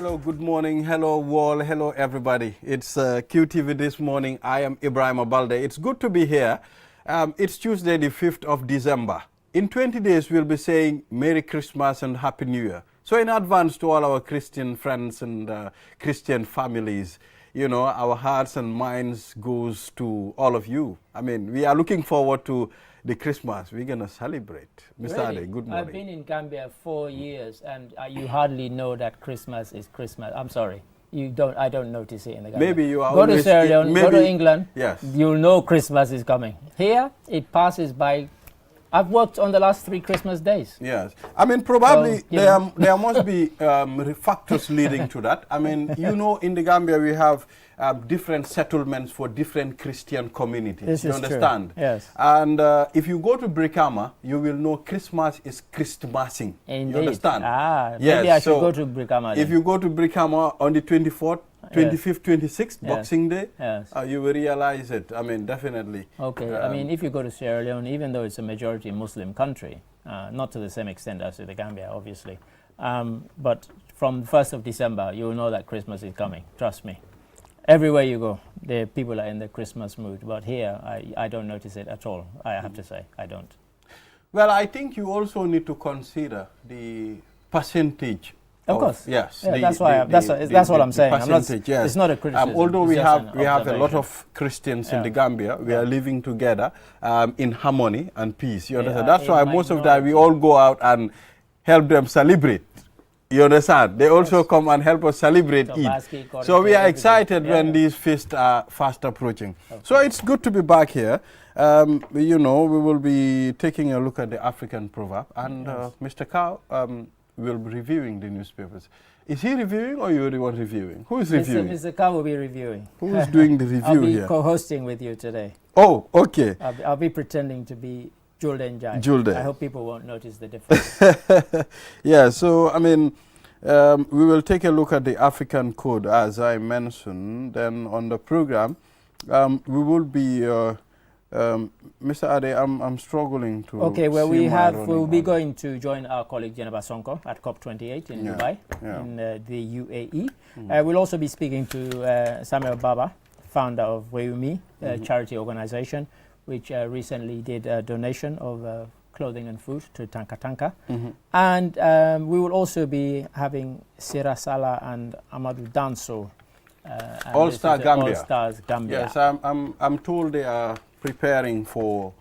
Hello, good morning. Hello, Wall. Hello, everybody. It's QTV this morning. I am Ibrahim Abalde. It's good to be here. It's Tuesday, the 5th of December. In 20 days, we'll be saying Merry Christmas and Happy New Year. So in advance to all our Christian friends and Christian families, you know, our hearts and minds goes to all of you. I mean, we are looking forward to the Christmas. We're going to celebrate. Mr. Really? Ade, good morning. I've been in Gambia 4 years, and you hardly know that Christmas is Christmas. I'm sorry. You don't. I don't notice it in the Gambia. Maybe you are Go to Sierra Leone, go to England. Yes. You'll know Christmas is coming. Here, it passes by. I've worked on the last 3 Christmas days. Yes. I mean, probably So, there must be factors leading to that. I mean, you know, in the Gambia, we have different settlements for different Christian communities. This you is understand? True. Yes. And if you go to Brikama, you will know Christmas is Christmasing. Indeed. You understand? Ah, yes. maybe I should So go to Brikama then. if you go to Brikama on the 24th, 25th, 26th, Yes. Boxing Day, Yes. you will realize it. I mean, definitely. Okay, I mean, if you go to Sierra Leone, even though it's a majority Muslim country, not to the same extent as the Gambia, obviously, but from the 1st of December, you will know that Christmas is coming, trust me. Everywhere you go, the people are in the Christmas mood, but here, I don't notice it at all, I have to say, I don't. Well, I think you also need to consider the percentage. Of course. Yes. Yeah, that's what I'm saying. Percentage, yes. It's not a criticism. Although we it's have a lot of Christians in the Gambia, we are living together in harmony and peace. You understand? That's why most of the time we all go out and help them celebrate. You understand? They also come and help us celebrate Eid. So we are excited when these feasts are fast approaching. Okay. So it's good to be back here. You know, we will be taking a look at the African proverb. And Mr. Cow will be reviewing the newspapers. Is he reviewing or you're the one reviewing? Who is reviewing? Mr. Cow will be reviewing. Who is doing the review here? I'll be co-hosting with you today. Oh, okay. I'll be pretending to be Julde Njai. Julde. I hope people won't notice the difference. Yeah, so, I mean, we will take a look at the African code, as I mentioned. Then on the program, we will be... Mr. Ade, I'm struggling to. Okay, well, we'll be going to join our colleague Jennifer Sonko at COP28 in Dubai, in the UAE. We'll also be speaking to Samuel Baba, founder of Weumi, a charity organization, which recently did a donation of clothing and food to Tanka Tanka. And we will also be having Sira Sala and Amadou Danso. All-Star Gambia. All-Stars Gambia. Yes, I'm told they are preparing for,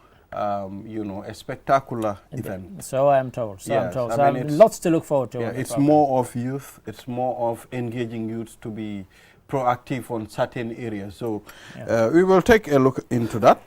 you know, a spectacular event. So I am told. So yes, I mean, lots to look forward to. Yeah, it's more of youth. It's more of engaging youth to be proactive on certain areas. So we will take a look into that.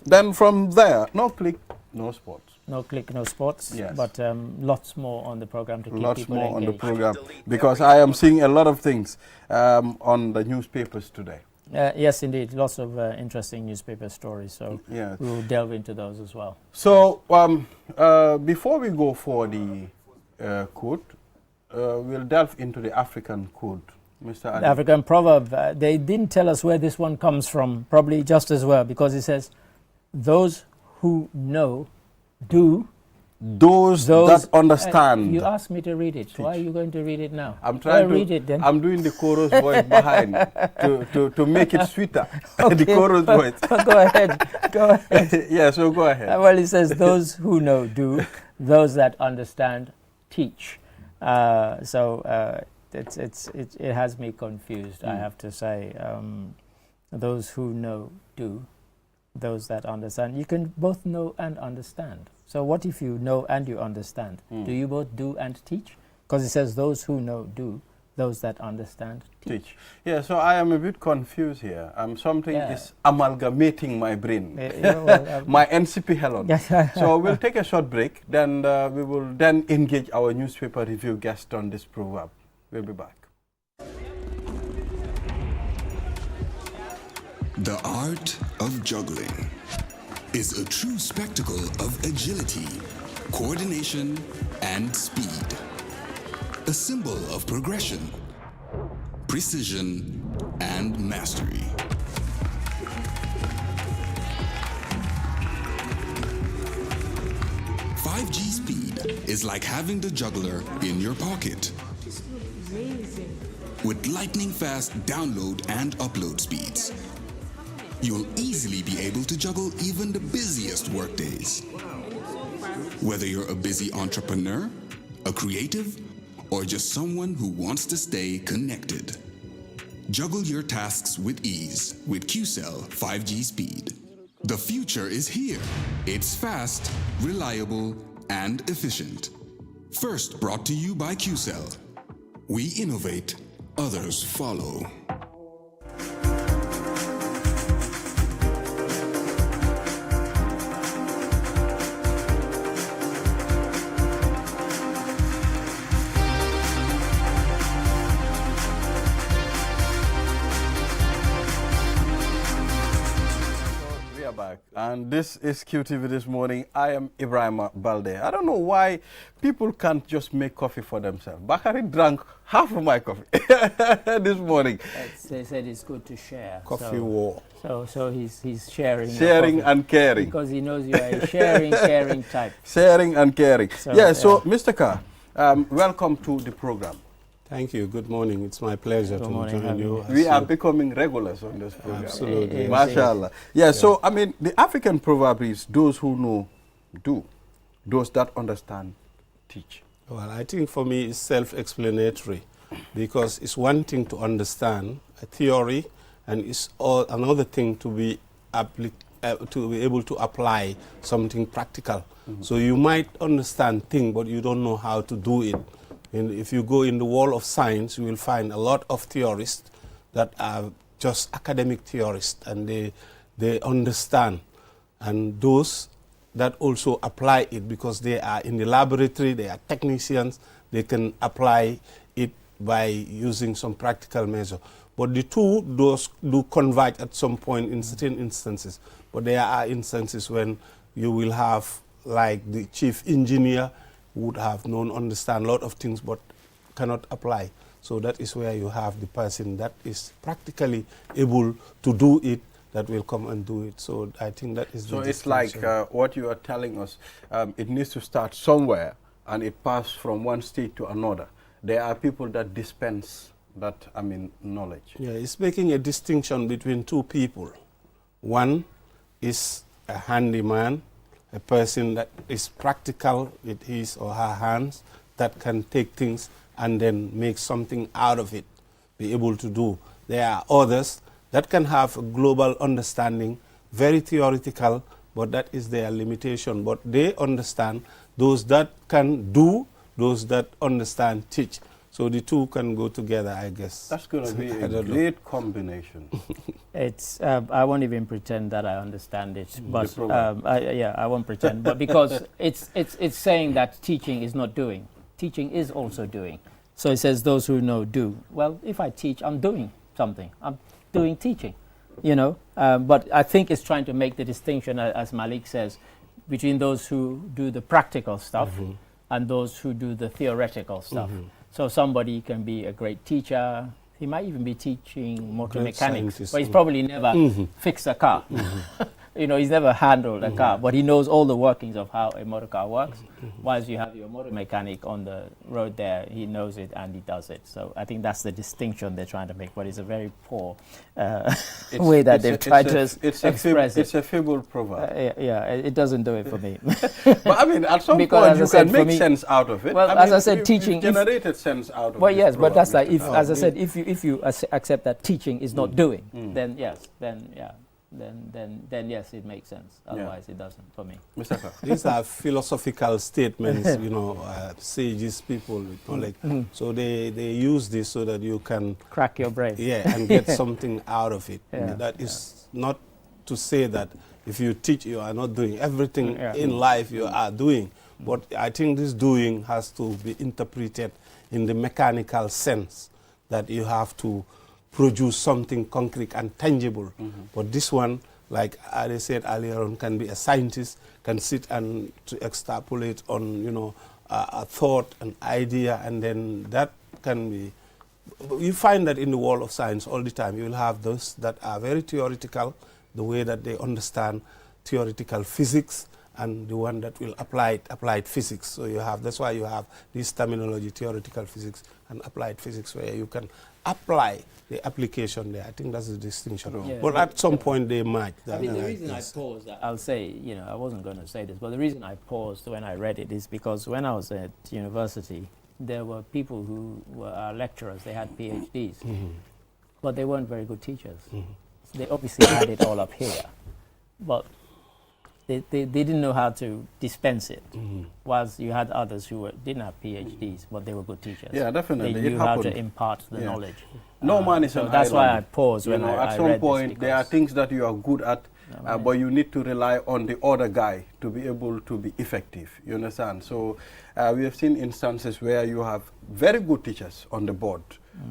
Then from there, no click, no sports. No click, no sports. Yes. But lots more on the program to keep lots people more engaged. on the program, because I am seeing a lot of things on the newspapers today. Yes, indeed. Lots of interesting newspaper stories. So we will delve into those as well. So before we go for the code, we'll delve into the African code. Mr. Ade. The African proverb, they didn't tell us where this one comes from, probably just as well, because it says, those who know do. Those that understand. You asked me to read it. Why are you going to read it now? I'm trying to read it then. I'm doing the chorus voice behind to make it sweeter. Okay. The chorus voice. Go ahead. Go ahead. Yeah, so go ahead. Well, it says, those who know do, those that understand teach. It has me confused, I have to say. Those who know do, those that understand. You can both know and understand. So what if you know and you understand? Do you both do and teach? Because it says those who know do, those that understand teach. Yeah, so I am a bit confused here. Something is amalgamating my brain. My NCP Helen. So we'll take a short break, then we will then engage our newspaper review guest on this proverb. We'll be back. The art of juggling is a true spectacle of agility, coordination, and speed. A symbol of progression, precision, and mastery. "5G speed is like having the juggler in your pocket. This looks amazing. with lightning-fast download and upload speeds. You'll easily be able to juggle even the busiest workdays. Whether you're a busy entrepreneur, a creative, or just someone who wants to stay connected. Juggle your tasks with ease with QCell 5G speed. The future is here. It's fast, reliable, and efficient. First brought to you by QCell. We innovate, others follow. And this is QTV This Morning. I am Ibrahim Balde. I don't know why people can't just make coffee for themselves. Bakari drank half of my coffee this morning. They said it's good to share. Coffee war. So he's sharing. Sharing and caring. Because he knows you are a caring type. Sharing and caring. So Mr. Carr, welcome to the program. Thank you. Good morning. It's my pleasure to join you. We are becoming regulars on this program. Absolutely. MashaAllah. Yeah, so, I mean, the African proverb is those who know, do. Those that understand, teach. Well, I think for me it's self-explanatory because it's one thing to understand a theory and it's another thing to be able to apply something practical. So you might understand things, but you don't know how to do it. And if you go in the world of science, you will find a lot of theorists that are just academic theorists, and they understand. And those that also apply it because they are in the laboratory, they are technicians, they can apply it by using some practical measure. But the two do converge at some point in certain instances. But there are instances when you will have, like the chief engineer, would have known, understand a lot of things, but cannot apply. So that is where you have the person that is practically able to do it, that will come and do it. So I think that is so it's like what you are telling us, it needs to start somewhere, and it passes from one state to another. There are people that dispense that, knowledge. Yeah, it's making a distinction between two people. One is a handyman, a person that is practical with his or her hands, that can take things and then make something out of it, be able to do. There are others that can have a global understanding, very theoretical, but that is their limitation. But they understand, those that can do, those that understand teach. So the two can go together, I guess. That's going to be a great combination. It's I won't even pretend that I understand it, but I won't pretend. But because it's saying that teaching is not doing, teaching is also doing. So it says those who know do. Well, if I teach, I'm doing something. I'm doing teaching, But I think it's trying to make the distinction, as Malik says, between those who do the practical stuff and those who do the theoretical stuff. So somebody can be a great teacher. He might even be teaching motor mechanics, but he's probably never fixed a car. He's never handled a car, but he knows all the workings of how a motor car works. Whilst you have your motor mechanic on the road there, he knows it and he does it. So I think that's the distinction they're trying to make, but it's a very poor way that they've tried to express it. It's a feeble proverb. It doesn't do it for me. But at some point you can make sense out of it. Well, as I said, teaching generated sense out of it. Well, yes, but that's like, as I said, if you accept that teaching is not doing, then yes, then yes, it makes sense. Otherwise, it doesn't for me. Mr. Carr. These are philosophical statements, sages, people with knowledge. So they use this so that you can crack your brain. Yeah, and get something out of it. That is not to say that if you teach, you are not doing everything in life you are doing. But I think this doing has to be interpreted in the mechanical sense, that you have to produce something concrete and tangible. But this one, like I said earlier on, can be a scientist, can sit and to extrapolate on, a thought, an idea, and then that can be. You find that in the world of science all the time. You will have those that are very theoretical, the way that they understand theoretical physics, and the one that will applied physics. So you have, that's why you have this terminology, theoretical physics and applied physics, where you can apply the application there. I think that's the distinction. Yeah, but at some point they might. I mean, the reason I paused, I'll say, you know, I wasn't going to say this, but the reason I paused when I read it is because when I was at university, there were people who were our lecturers, they had PhDs, but they weren't very good teachers. They obviously had it all up here, but they didn't know how to dispense it, whilst you had others who didn't have PhDs, but they were good teachers. Yeah, definitely. They knew how to impart the knowledge. No man is so an that's island. why I paused when I read this. At some point, there are things that you are good at, but you need to rely on the other guy to be able to be effective. You understand? So we have seen instances where you have very good teachers on the board,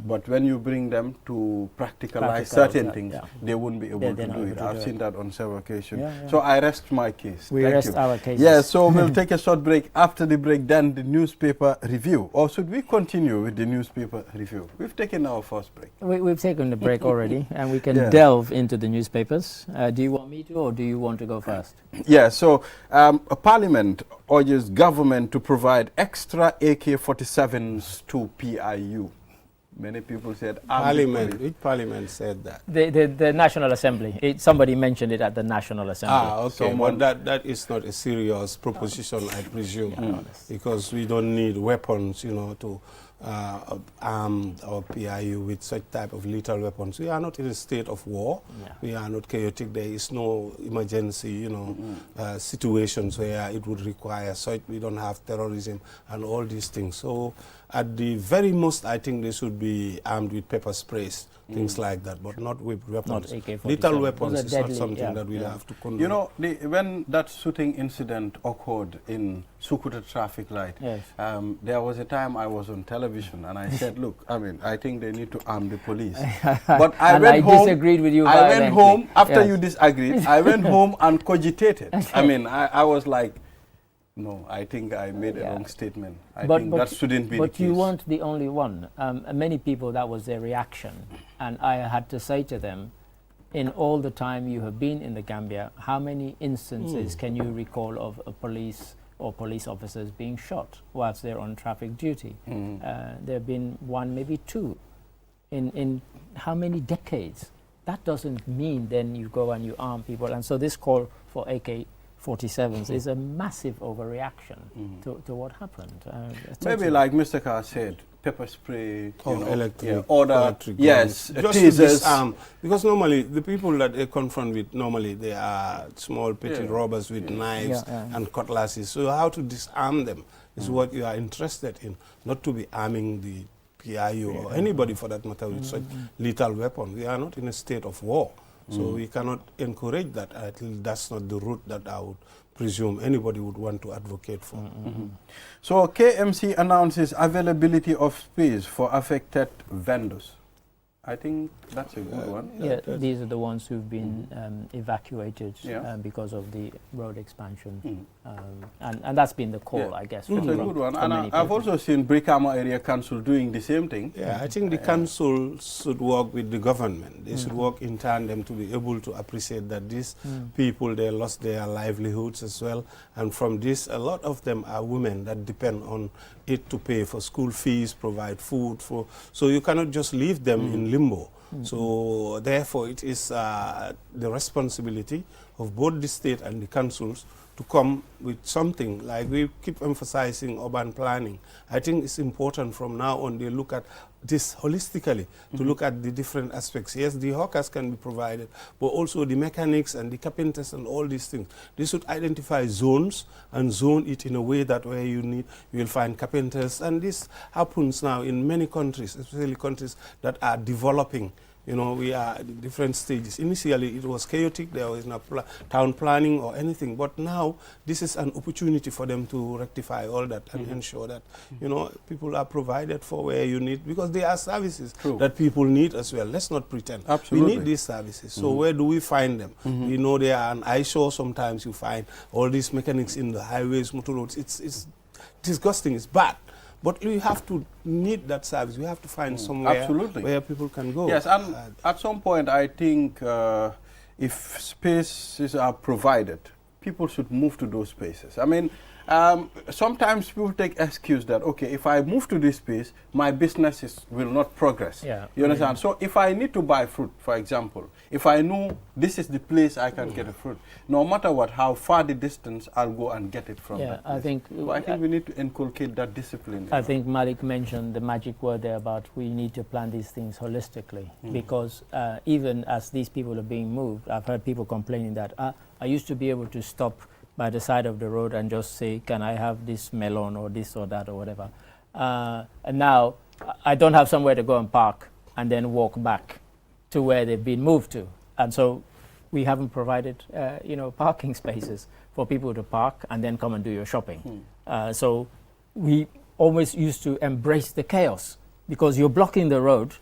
but when you bring them to practicalize certain things, they won't be able to do it. I've seen that on several occasions. So I rest my case. We rest our cases. Yeah, so we'll take a short break. After the break, then the newspaper review. Or should we continue with the newspaper review? We've taken our first break. We've taken the break already, and we can delve into the newspapers. Do you want me to, or do you want to go first? Yeah, so Parliament urges government to provide extra AK-47s to PIU. Many people said Parliament. Which Parliament said that? The National Assembly. Somebody mentioned it at the National Assembly. Okay. But that is not a serious proposition, I presume, because we don't need weapons, you know, to arm our PIU with such type of lethal weapons. We are not in a state of war. We are not chaotic. There is no emergency, you know, situations where it would require such. We don't have terrorism and all these things. So at the very most, I think they should be armed with pepper sprays, things like that, but not with weapons. Not AK-47. Lethal weapons is deadly, not something that we have to condone. You know, when that shooting incident occurred in Sukuta traffic light, there was a time I was on television and I said, look, I mean, I think they need to arm the police. But I disagreed with you. I went home, after you disagreed, I went home and cogitated. I mean, I was like, no, I think I made a wrong statement. I think that shouldn't be the case. But you weren't the only one. Many people, that was their reaction. And I had to say to them, in all the time you have been in the Gambia, how many instances can you recall of a police or police officers being shot whilst they're on traffic duty? There have been one, maybe two. In how many decades? That doesn't mean then you go and you arm people. And so this call for AK-47s is a massive overreaction to what happened. Maybe like Mr. Carr said, pepper spray, electric yes, just to disarm. Because normally the people that they confront with, normally they are small, petty robbers with knives and cutlasses. So how to disarm them is what you are interested in, not to be arming the PIU or anybody for that matter with such lethal weapon. We are not in a state of war. So we cannot encourage that. At least that's not the route that I would presume anybody would want to advocate for. So KMC announces availability of space for affected vendors. I think that's a good one. Yeah, these are the ones who've been evacuated because of the road expansion. And that's been the call, I guess. It's a good one. And I've also seen Brikama Area Council doing the same thing. Yeah, I think the council should work with the government. They should work in tandem to be able to appreciate that these people, they lost their livelihoods as well. And from this, a lot of them are women that depend on it to pay for school fees, provide food. So you cannot just leave them in limbo. So therefore, it is the responsibility of both the state and the councils to come with something. Like we keep emphasizing urban planning. I think it's important from now on they look at this holistically, to look at the different aspects. Yes, the hawkers can be provided, but also the mechanics and the carpenters and all these things. They should identify zones and zone it in a way that where you will find carpenters. And this happens now in many countries, especially countries that are developing. You know, we are at different stages. Initially, it was chaotic. There was no town planning or anything. But now, this is an opportunity for them to rectify all that and ensure that, you know, people are provided for where you need, because there are services that people need as well. Let's not pretend. Absolutely. We need these services. So where do we find them? We know they are an eyesore. Sometimes you find all these mechanics in the highways, motor roads. It's disgusting. It's bad. But you have to need that service. We have to find somewhere where people can go. Yes, and at some point, I think if spaces are provided, people should move to those spaces. I mean, sometimes people take excuse that, okay, if I move to this space, my business will not progress. Yeah. You understand? So if I need to buy fruit, for example, if I know this is the place I can get a fruit, no matter what, how far the distance, I'll go and get it from that place. I think we need to inculcate that discipline. I think Malik mentioned the magic word there about we need to plan these things holistically, because even as these people are being moved, I've heard people complaining that I used to be able to stop by the side of the road and just say, can I have this melon or this or that or whatever. And now I don't have somewhere to go and park and then walk back to where they've been moved to. And so we haven't provided, parking spaces for people to park and then come and do your shopping. So we always used to embrace the chaos, because you're blocking the road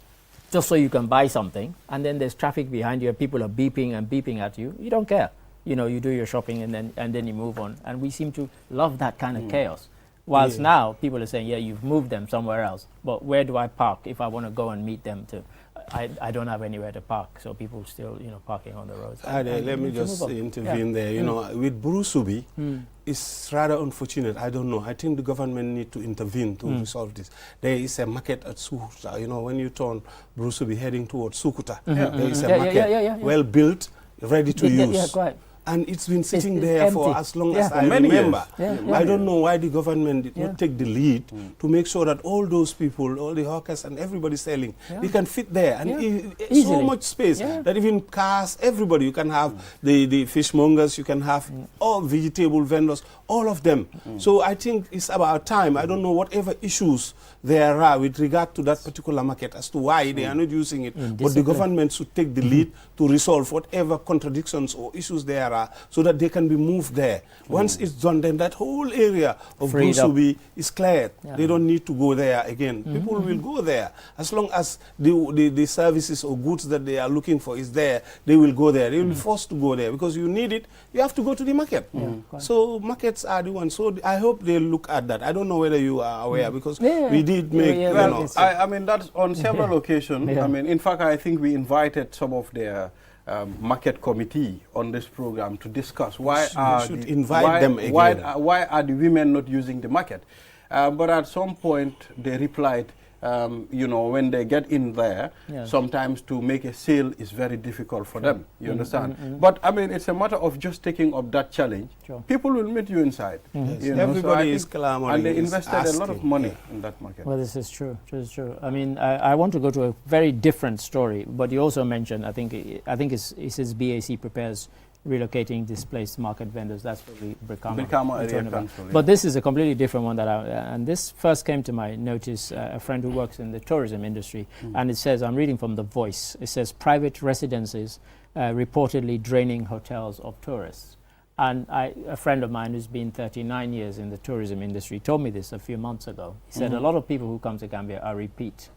just so you can buy something, and then there's traffic behind you, people are beeping and beeping at you. You don't care. You do your shopping and then you move on. And we seem to love that kind of chaos. Whilst now people are saying, yeah, you've moved them somewhere else, but where do I park if I want to go and meet them too? I don't have anywhere to park, so people still, parking on the roads. Let me just intervene there. With Burusubi, it's rather unfortunate. I don't know. I think the government need to intervene to resolve this. There is a market at Sukuta. When you turn Burusubi heading towards Sukuta, there is a market well built, ready to use. Yeah, quite. And it's been sitting there for as long as I many remember. years. I don't know why the government did not take the lead to make sure that all those people, all the hawkers and everybody selling, they can fit there. And so much space that even cars, everybody, you can have the fishmongers, you can have all vegetable vendors, all of them. So I think it's about time. I don't know whatever issues there are with regard to that particular market as to why they are not using it. But the government should take the lead to resolve whatever contradictions or issues there are, so that they can be moved there. Once it's done, then that whole area of Busubi is cleared. They don't need to go there again. People will go there. As long as the services or goods that they are looking for is there, they will go there. They will be forced to go there, because you need it. You have to go to the market. So markets are the ones. So I hope they look at that. I don't know whether you are aware, because we did make, I mean, that's on several occasions. I mean, in fact, I think we invited some of their market committee on this program to discuss why are the women not using the market. But at some point they replied, when they get in there, sometimes to make a sale is very difficult for them. You understand? But I mean, it's a matter of just taking up that challenge. People will meet you inside. Everybody is clamoring. And they invested a lot of money in that market. Well, this is true. This is true. I mean, I want to go to a very different story. But you also mentioned, I think it says BAC prepares relocating displaced market vendors. That's probably Brikama area council. But this is a completely different one and this first came to my notice, a friend who works in the tourism industry, and it says, I'm reading from The Voice, it says private residences reportedly draining hotels of tourists. And a friend of mine who's been 39 years in the tourism industry told me this a few months ago. He said a lot of people who come to Gambia are repeat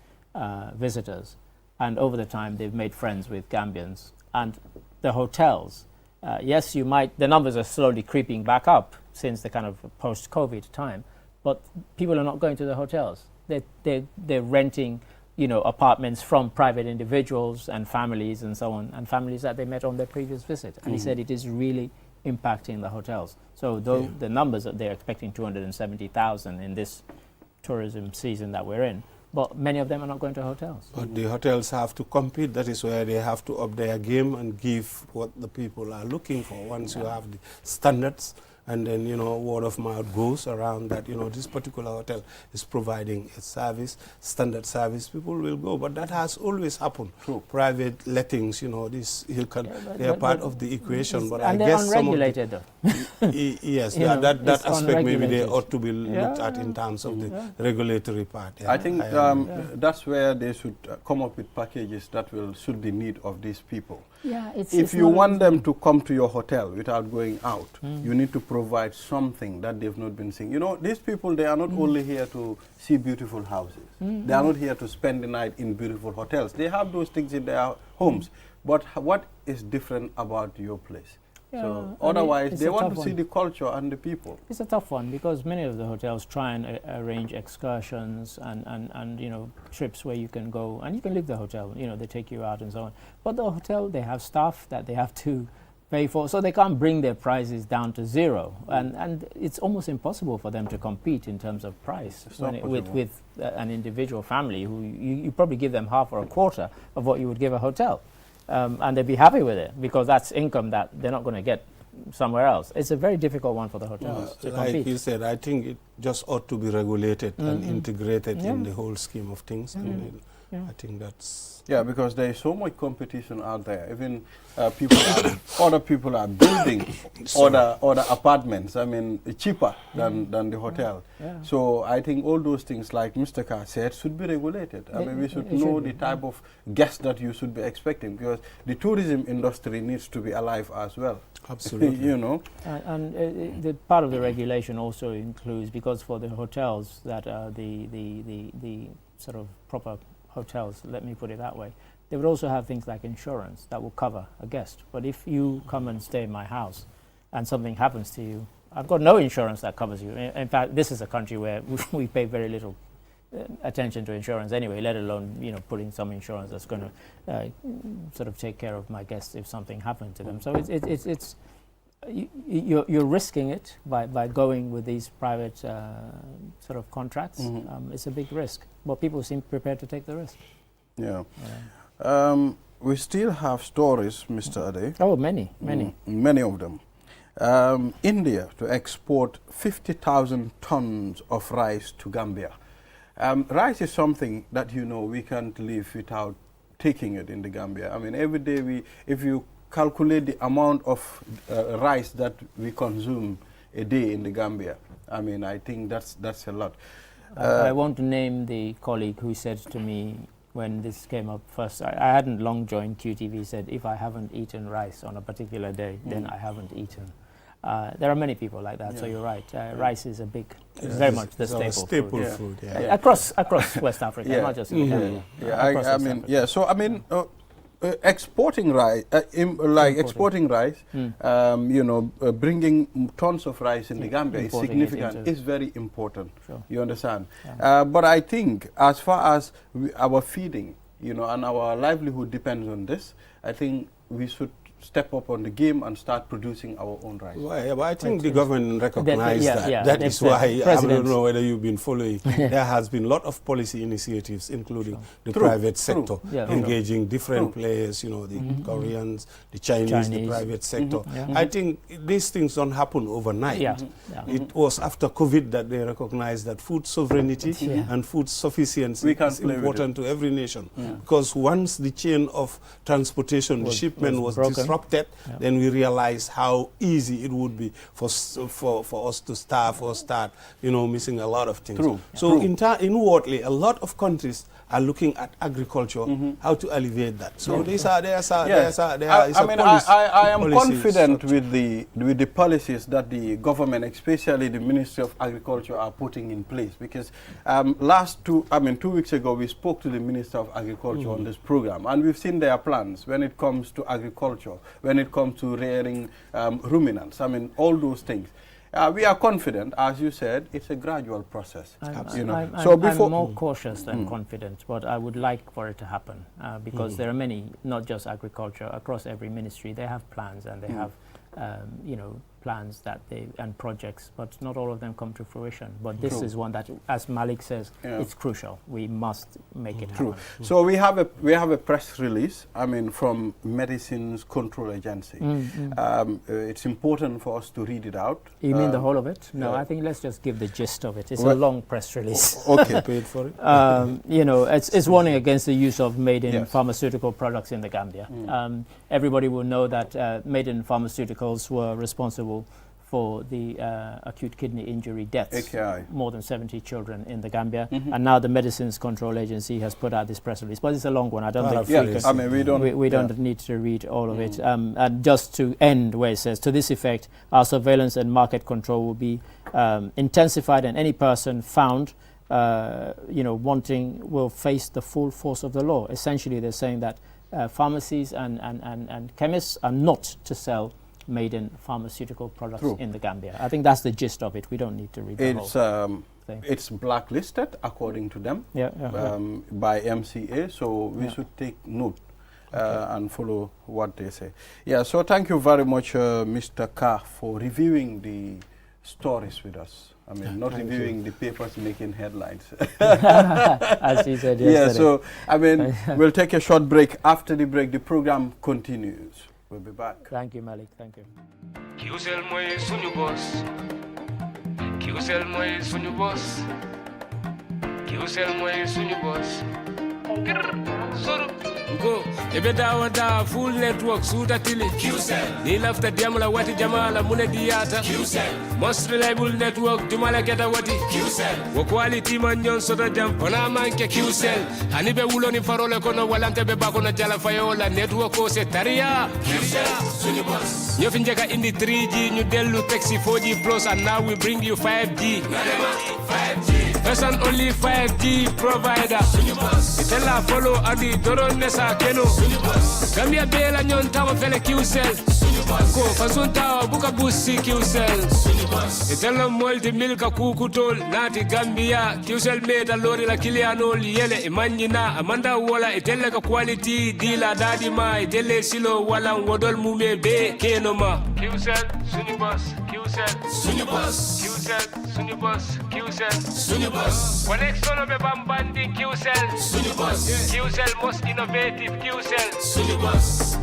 visitors, and over the time they've made friends with Gambians. And the hotels, yes, the numbers are slowly creeping back up since the kind of post-COVID time, but people are not going to the hotels. They're renting, apartments from private individuals and families and so on, and families that they met on their previous visit. And he said it is really impacting the hotels. So though the numbers that they're expecting 270,000 in this tourism season that we're in, but many of them are not going to hotels. But the hotels have to compete. That is where they have to up their game and give what the people are looking for. Once you have the standards, and then, word of mouth goes around that, this particular hotel is providing a service, standard service, people will go. But that has always happened. True. Private lettings, they are part of the equation. But and I guess unregulated, some of the, yes, that aspect maybe they ought to be looked at in terms of the regulatory part. Yeah, I think that's where they should come up with packages that will suit the need of these people. If you want them to come to your hotel without going out, you need to provide something that they've not been seeing. These people, they are not only here to see beautiful houses. They are not here to spend the night in beautiful hotels. They have those things in their homes. But what is different about your place? So otherwise, they want to see the culture and the people. It's a tough one, because many of the hotels try and arrange excursions and trips where you can go and you can leave the hotel. They take you out and so on. But the hotel, they have staff that they have to pay for, so they can't bring their prices down to zero, and it's almost impossible for them to compete in terms of price with an individual family who you probably give them half or a quarter of what you would give a hotel, and they'd be happy with it because that's income that they're not going to get somewhere else. It's a very difficult one for the hotels to compete. Like you said, I think it just ought to be regulated and integrated in the whole scheme of things. And I think that's... Yeah, because there is so much competition out there. Even other people are building other apartments. I mean, cheaper than the hotel. So I think all those things, like Mr. Carr said, should be regulated. I mean, we should know the type of guests that you should be expecting, because the tourism industry needs to be alive as well. Absolutely. You know. And the part of the regulation also includes, because for the hotels that are the sort of proper hotels, let me put it that way, they would also have things like insurance that will cover a guest. But if you come and stay in my house and something happens to you, I've got no insurance that covers you. In fact, this is a country where we pay very little attention to insurance anyway, let alone putting some insurance that's going to sort of take care of my guests if something happened to them. So you're risking it by going with these private sort of contracts. It's a big risk, but people seem prepared to take the risk. Yeah. We still have stories, Mr. Ade. Oh, many. Many of them. India to export 50,000 tons of rice to Gambia. Rice is something that we can't live without taking it in the Gambia. I mean, every day if you calculate the amount of rice that we consume a day in the Gambia, I mean, I think that's a lot. I want to name the colleague who said to me when this came up first, I hadn't long joined QTV, said, if I haven't eaten rice on a particular day, then I haven't eaten. There are many people like that, so you're right. Rice is very much the staple food. Across West Africa, not just in the Gambia. So I mean, exporting rice, bringing tons of rice in the Gambia is significant. It's very important. Sure. You understand? But I think as far as our feeding, and our livelihood depends on this, I think we should step up on the game and start producing our own rice. Well, yeah, but I think the government recognized that. That is why, I don't know whether you've been following, there has been a lot of policy initiatives, including the private sector, engaging different players, the Koreans, the Chinese, the private sector. I think these things don't happen overnight. It was after COVID that they recognized that food sovereignty and food sufficiency is important to every nation. Because once the chain of transportation, the shipment was disrupted, then we realize how easy it would be for us to starve or start, missing a lot of things. So inwardly, a lot of countries are looking at agriculture, how to alleviate that. So I am confident with the policies that the government, especially the Ministry of Agriculture, are putting in place. Because 2 weeks ago, we spoke to the Minister of Agriculture on this program, and we've seen their plans when it comes to agriculture, when it comes to rearing ruminants. I mean, all those things. We are confident, as you said, it's a gradual process. I'm more cautious than confident, but I would like for it to happen because there are many, not just agriculture, across every ministry. They have plans and they have, plans and projects, but not all of them come to fruition. But this is one that, as Malik says, it's crucial. We must make it happen. So we have a press release, from Medicines Control Agency. It's important for us to read it out. You mean the whole of it? No, I think let's just give the gist of it. It's a long press release. Okay. Paid for it. It's warning against the use of made-in pharmaceutical products in the Gambia. Everybody will know that made-in pharmaceuticals were responsible for the acute kidney injury deaths, more than 70 children in the Gambia, and now the Medicines Control Agency has put out this press release. But it's a long one. I don't think we don't need to read all of it. And just to end where it says, to this effect, our surveillance and market control will be intensified, and any person found wanting will face the full force of the law. Essentially, they're saying that pharmacies and chemists are not to sell made-in pharmaceutical products in the Gambia. I think that's the gist of it. We don't need to read the whole thing. It's blacklisted, according to them, by MCA, so we should take note. and follow what they say. Yeah, so thank you very much, Mr. Ka, for reviewing the stories with us. I mean, not reviewing the papers making headlines. As he said yesterday. Yeah, so, I mean, we'll take a short break. After the break, the program continues. We'll be back. Thank you, Malik. Thank you. QCell moy suñu boss. QCell moy suñu boss. QCell moy suñu boss. Soro. Go. Ebe dawa full network suda tili. QCell. Ni lafta diamla wati jamala mune diata. QCell. Most reliable network dumala geta wati. QCell. Wo quality man nyon soda jam pona manke QCell. Hanibe wulo ni farole kono walante be bako na jala fayola network ko se taria. QCell suñu boss. Ñu fi njëkk indi 3G ñu delu taxi 4G plus and now we bring you 5G. 5G. First and only 5G provider. Itella follow adi doron nesa keno. Gambia bela nyon tawa fele QCell. Ko fasun tawa buka busi QCell. Itella molti milka kukutol nati Gambia. QCell meta lori la kilianol yele imanjina amanda wala itella ka quality dila dadi ma itelle silo wala wodol mume be keno ma. QCell sunny boss. QCell sunny boss. QCell sunny boss. QCell sunny boss. One next one be bambandi QCell sunny boss. QCell most innovative QCell sunny boss.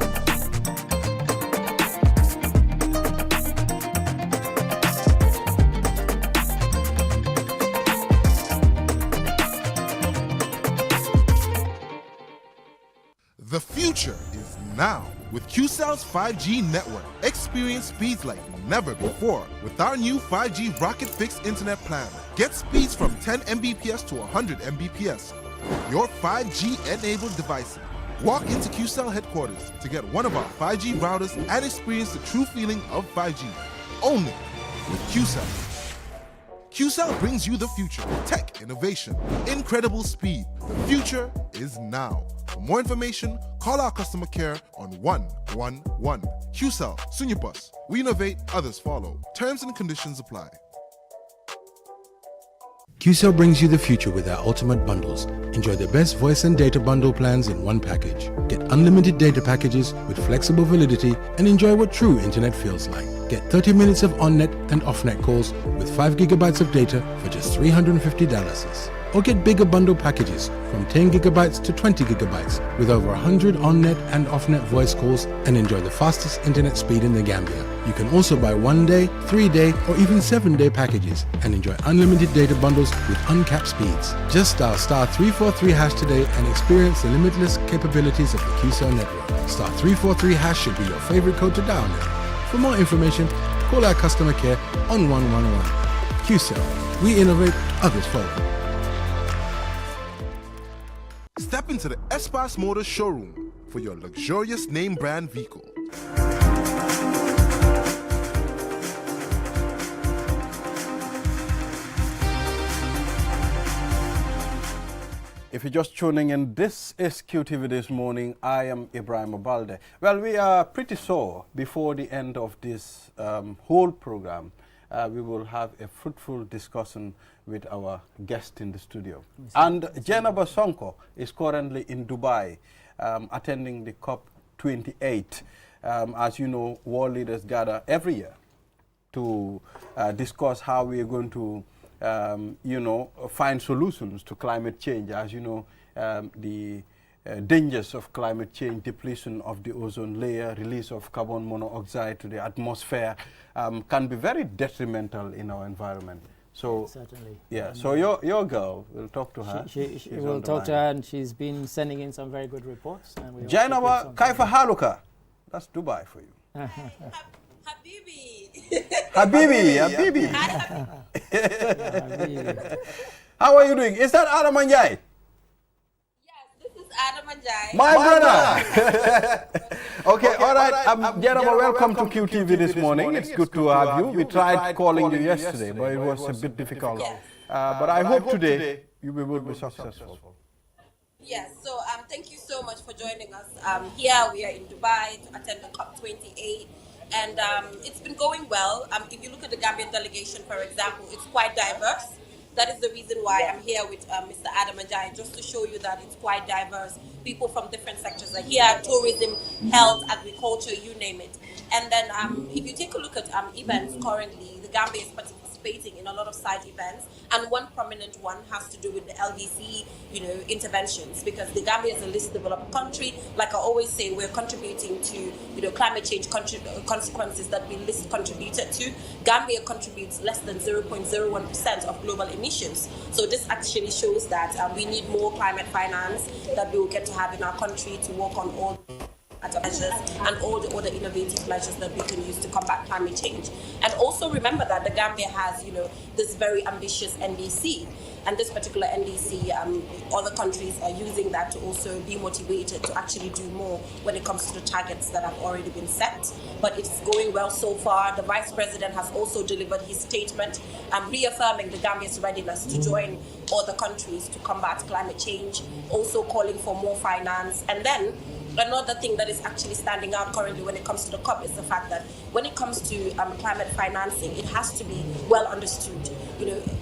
The future is now with QCell's 5G network. Experience speeds like never before with our new 5G Rocket Fixed Internet plan. Get speeds from 10 Mbps to 100 Mbps. Your 5G-enabled device. Walk into QCell headquarters to get one of our 5G routers and experience the true feeling of 5G. Only with QCell. QCell brings you the future. Tech, innovation, incredible speed. The future is now. For more information, call our customer care on 111. QCell, Sunyabus. We innovate, others follow. Terms and conditions apply. QCell brings you the future with our ultimate bundles. Enjoy the best voice and data bundle plans in one package. Get unlimited data packages with flexible validity and enjoy what true internet feels like. Get 30 minutes of on-net and off-net calls with 5 gigabytes of data for just $350. Or get bigger bundle packages from 10 gigabytes to 20 gigabytes with over 100 on-net and off-net voice calls and enjoy the fastest internet speed in the Gambia. You can also buy 1-day, 3-day or even 7-day packages and enjoy unlimited data bundles with uncapped speeds. Just dial *343# today and experience the limitless capabilities of the QCell network. *343# should be your favorite code to dial now. For more information, call our customer care on 111. QCell. We innovate, others follow. Step into the Espas Motors showroom for your luxurious name brand vehicle. If you're just tuning in, this is QTV This Morning. I am Ibrahim Abalde. Well, we are pretty sure before the end of this whole program, we will have a fruitful discussion with our guest in the studio. And Jenaba Sonko is currently in Dubai attending the COP28. As you know, world leaders gather every year to discuss how we are going to find solutions to climate change. As you know, the dangers of climate change, depletion of the ozone layer, release of carbon monoxide to the atmosphere can be very detrimental in our environment. So, certainly. Yeah, so your girl, we'll talk to her. She will talk to her, and she's been sending in some very good reports. Jainawa Kaifa Haluka. That's Dubai for you. Habibi. How are you doing? Is that Adam Anjay? Adam Anjay. My brother. Okay, all right. Gentlemen, welcome to QTV this morning. It's good to have you. We tried calling you yesterday, but it was a bit difficult. But I hope today you will be successful. Yes, so thank you so much for joining us. Here we are in Dubai to attend the COP28. And it's been going well. If you look at the Gambian delegation, for example, it's quite diverse. That is the reason why I'm here with Mr. Adam Ajayi, just to show you that it's quite diverse. People from different sectors are here: tourism, health, agriculture, you name it. And then if you take a look at events currently, the Gambia is participating in a lot of side events, and one prominent one has to do with the LDC, interventions, because the Gambia is a least developed country. Like I always say, we're contributing to, climate change consequences that we least contributed to. Gambia contributes less than 0.01% of global emissions. So this actually shows that we need more climate finance that we will get to have in our country to work on all measures and all the other innovative measures that we can use to combat climate change. And also remember that the Gambia has, this very ambitious NDC, and this particular NDC, other countries are using that to also be motivated to actually do more when it comes to the targets that have already been set. But it's going well so far. The Vice President has also delivered his statement, reaffirming the Gambia's readiness to join other countries to combat climate change, also calling for more finance. And then another thing that is actually standing out currently when it comes to the COP is the fact that when it comes to climate financing, it has to be well understood.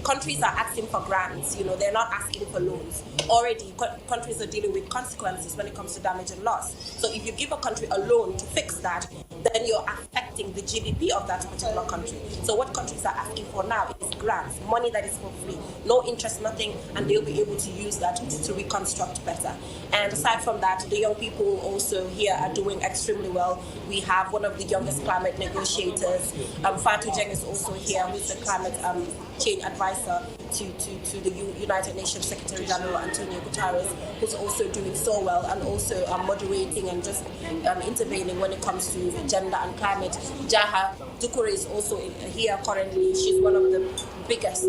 Countries are asking for grants, they're not asking for loans. Already, countries are dealing with consequences when it comes to damage and loss. So if you give a country a loan to fix that, then you're affecting the GDP of that particular country. So what countries are asking for now is grants, money that is for free, no interest, nothing, and they'll be able to use that to reconstruct better. And aside from that, the young people also here are doing extremely well. We have one of the youngest climate negotiators. Fatou Jeng is also here, who's the climate change advisor to the United Nations Secretary General Antonio Guterres, who's also doing so well, and also moderating and just intervening when it comes to gender and climate. Jaha Dukure is also here currently. She's one of the biggest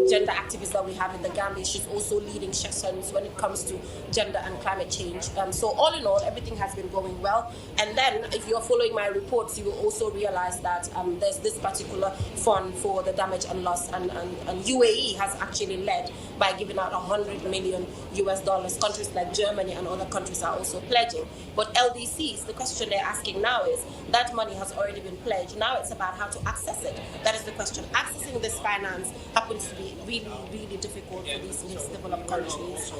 gender activists that we have in the Gambia. She's also leading sessions when it comes to gender and climate change. So all in all, everything has been going well. And then if you're following my reports, you will also realize that there's this particular fund for the damage and loss, and UAE has actually led by giving out $100 million. Countries like Germany and other countries are also pledging. But LDCs, the question they're asking now is, that money has already been pledged. Now it's about how to access it. That is the question. Accessing this finance happens to be really, really difficult for these least developed countries.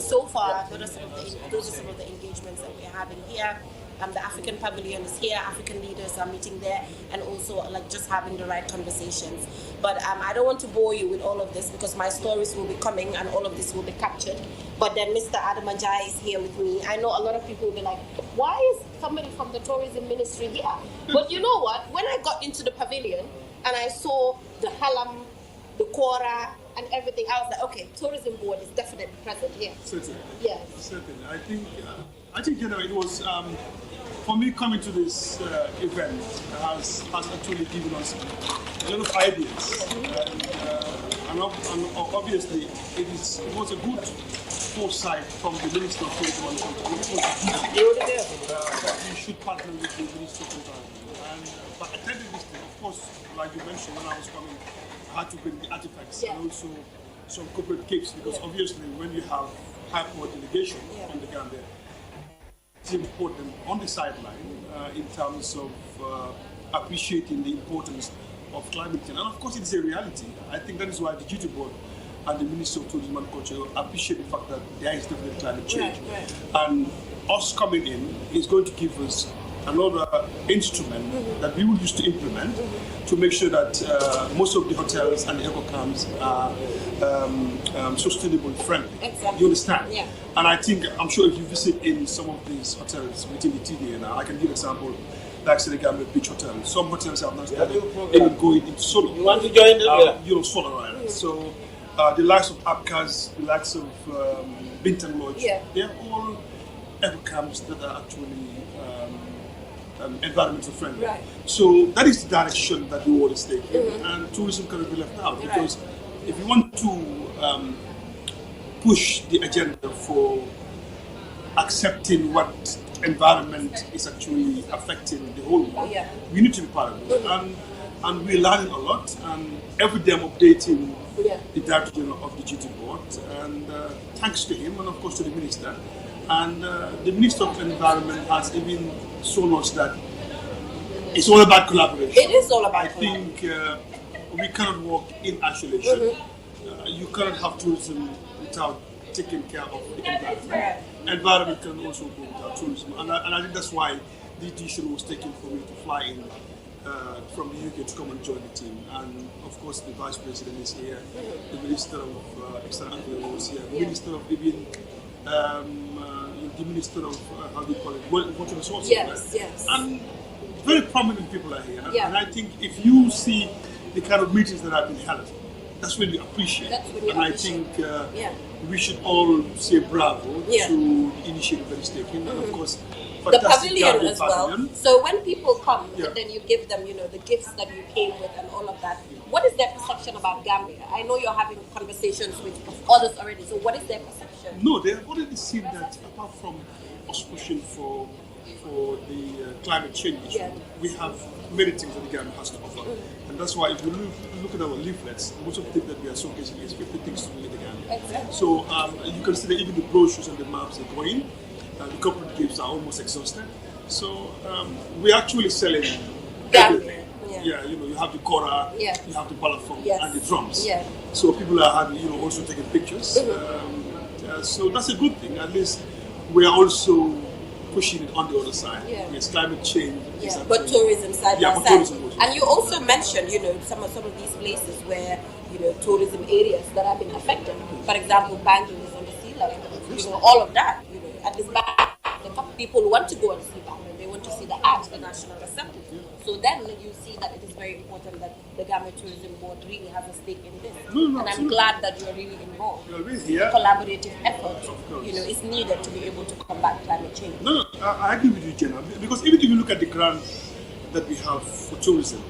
So far, those are some of the engagements that we're having here. The African Pavilion is here, African leaders are meeting there, and also just having the right conversations. But I don't want to bore you with all of this, because my stories will be coming and all of this will be captured. But then Mr. Adam Ajayi is here with me. I know a lot of people will be like, why is somebody from the tourism ministry here? But you know what? When I got into the pavilion and I saw the halam, the kora, and everything, I was like, okay, tourism board is definitely present here. Certainly. Yeah. Certainly. I think it was, for me, coming to this event has actually given us a lot of ideas. And obviously, it was a good foresight from the Minister of Tourism and Culture that we should partner with the Minister of Tourism. But attending this thing, of course, like you mentioned, when I was coming, I had to bring the artifacts and also some corporate gifts, because obviously when you have high power delegation on the Gambia, it's important on the sideline in terms of appreciating the importance of climate change. And of course it's a reality. I think that is why the duty board and the Minister of Tourism and Culture appreciate the fact that there is definitely climate change. Right. And us coming in is going to give us another instrument that we will use to implement to make sure that most of the hotels and the eco-camps are sustainable friendly. Exactly. You understand? Yeah. And I'm sure if you visit in some of these hotels within the TDA now, I can give an example, like the Gambia Beach Hotel. Some hotels have not started even going into solar. You want to join them? Solar, right? So the likes of Abkhaz, the likes of Bintang Lodge, they're all eco-camps that are actually environmental friendly. Right. So that is the direction that the world is taking, and tourism cannot be left out, because if you want to push the agenda for accepting what environment is actually affecting the whole world, we need to be part of it. And we're learning a lot, and every day I'm updating the Director General of the duty board, and thanks to him and of course to the Minister. And the Minister of Environment has even shown us that it's all about collaboration. It is all about I think we cannot work in isolation. you cannot have tourism without taking care of the environment. Environment can also go without tourism, and I think that's why the decision was taken for me to fly in from the UK to come and join the team. And of course, the Vice President is here, the Minister of External Affairs is here, the Minister of Libyan, the Minister of how do you call it, water resources. Yes. And very prominent people are here, Yeah. and I think if you see the kind of meetings that have been held, that's when you appreciate. I think we should all say bravo to the initiative that is taken, and of course, the pavilion Gambia as well. pavilion. So when people come and then you give them, the gifts that you came with and all of that, what is their perception about Gambia? I know you're having conversations with others already, so what is their perception? No, they have already seen that apart from us pushing for the climate change issue, we have many things that the Gambia has to offer. And that's why if you look at our leaflets, most of the things that we are showcasing is 50 things to do in the Gambia. Exactly. So you consider even the brochures and the maps are going, the corporate gifts are almost exhausted. So we're actually selling everything. Yeah, you have the kora, you have the balafon, and the drums. Yeah. So people are also taking pictures. So that's a good thing. At least we are also pushing it on the other side. Yes, climate change. But tourism side by side. Tourism. And you also mentioned, some of these places where tourism areas that have been affected. For example, Bangalore is on the sea level. All of that. At least the people want to go and see Bangalore. They want to see the art, the National Assembly. So then you see that it is very important that the Gambia Tourism Board really has a stake in this. And I'm glad that you're really involved. Collaborative effort, is needed to be able to combat climate change. No, I agree with you, Jenna. Because even if you look at the grant that we have for tourism,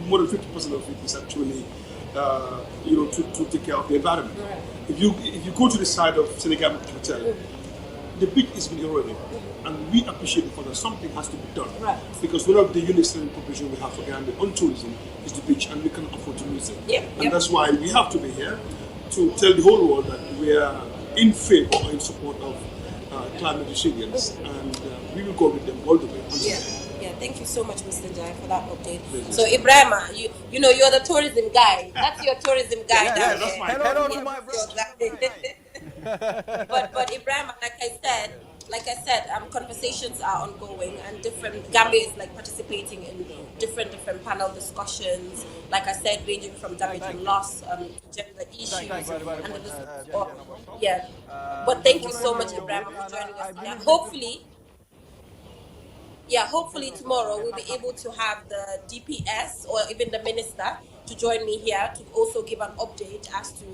more than 50% of it is actually, to take care of the environment. Right. If you go to the side of Senegal Hotel, the beach has been eroded. And we appreciate it for that something has to be done. Right. Because one of the unique selling propositions we have for Gambia on tourism is the beach, and we can afford to lose it. And that's why we have to be here to tell the whole world that we are in favor or in support of climate resilience, and we will go with them all the way. Thank you so much, Mr. Jai, for that update. So, Ibrahima, you're the tourism guy. That's your tourism guy down that's there. my hello to my brother. But Ibrahima, like I said, conversations are ongoing, and Gambia is participating in different panel discussions. Like I said, ranging from damage and loss, gender issues, and the list. But thank you so much, Ibrahima, for joining us today. Hopefully tomorrow we'll be able to have the DPS or even the minister to join me here to also give an update as to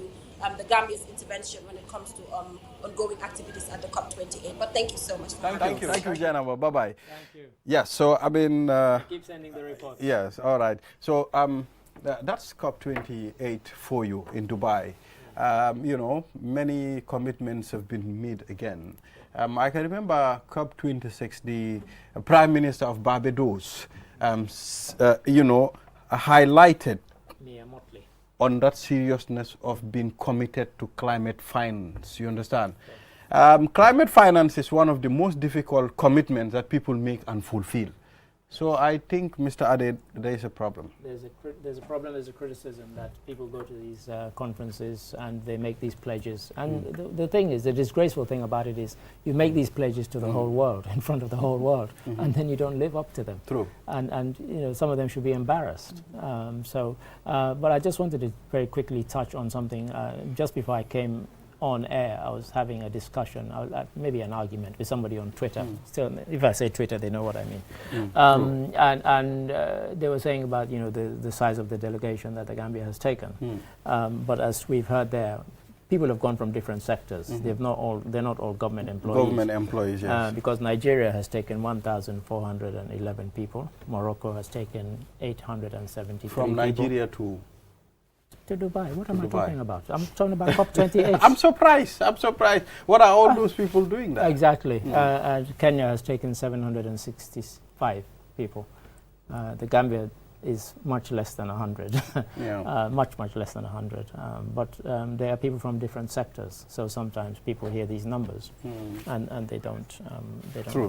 the Gambia's intervention when it comes to ongoing activities at the COP28. But thank you so much. Thank you, Jenna. Bye-bye. Thank you. Yes, so keep sending the report. Yes, all right. So that's COP28 for you in Dubai. Many commitments have been made again. I can remember COP26, the Prime Minister of Barbados, highlighted on that seriousness of being committed to climate finance. You understand? Climate finance is one of the most difficult commitments that people make and fulfill. So I think, Mr. Ade, there is a problem. There's a problem, there's a criticism that people go to these conferences and they make these pledges. And the thing is, the disgraceful thing about it is you make these pledges to the whole world, in front of the whole world, and then you don't live up to them. True. And some of them should be embarrassed. But I just wanted to very quickly touch on something. Just before I came on air, I was having a discussion, maybe an argument with somebody on Twitter. Still, if I say Twitter, they know what I mean. And they were saying about the size of the delegation that the Gambia has taken. But as we've heard there, people have gone from different sectors. They're not all government employees. Government employees, yes. Because Nigeria has taken 1,411 people. Morocco has taken 873 From Nigeria to Dubai. What am I talking about? I'm talking about COP28. I'm surprised. What are all those people doing there? Exactly. Kenya has taken 765 people. The Gambia is much less than 100. Much less than 100. But there are people from different sectors. So sometimes people hear these numbers and they don't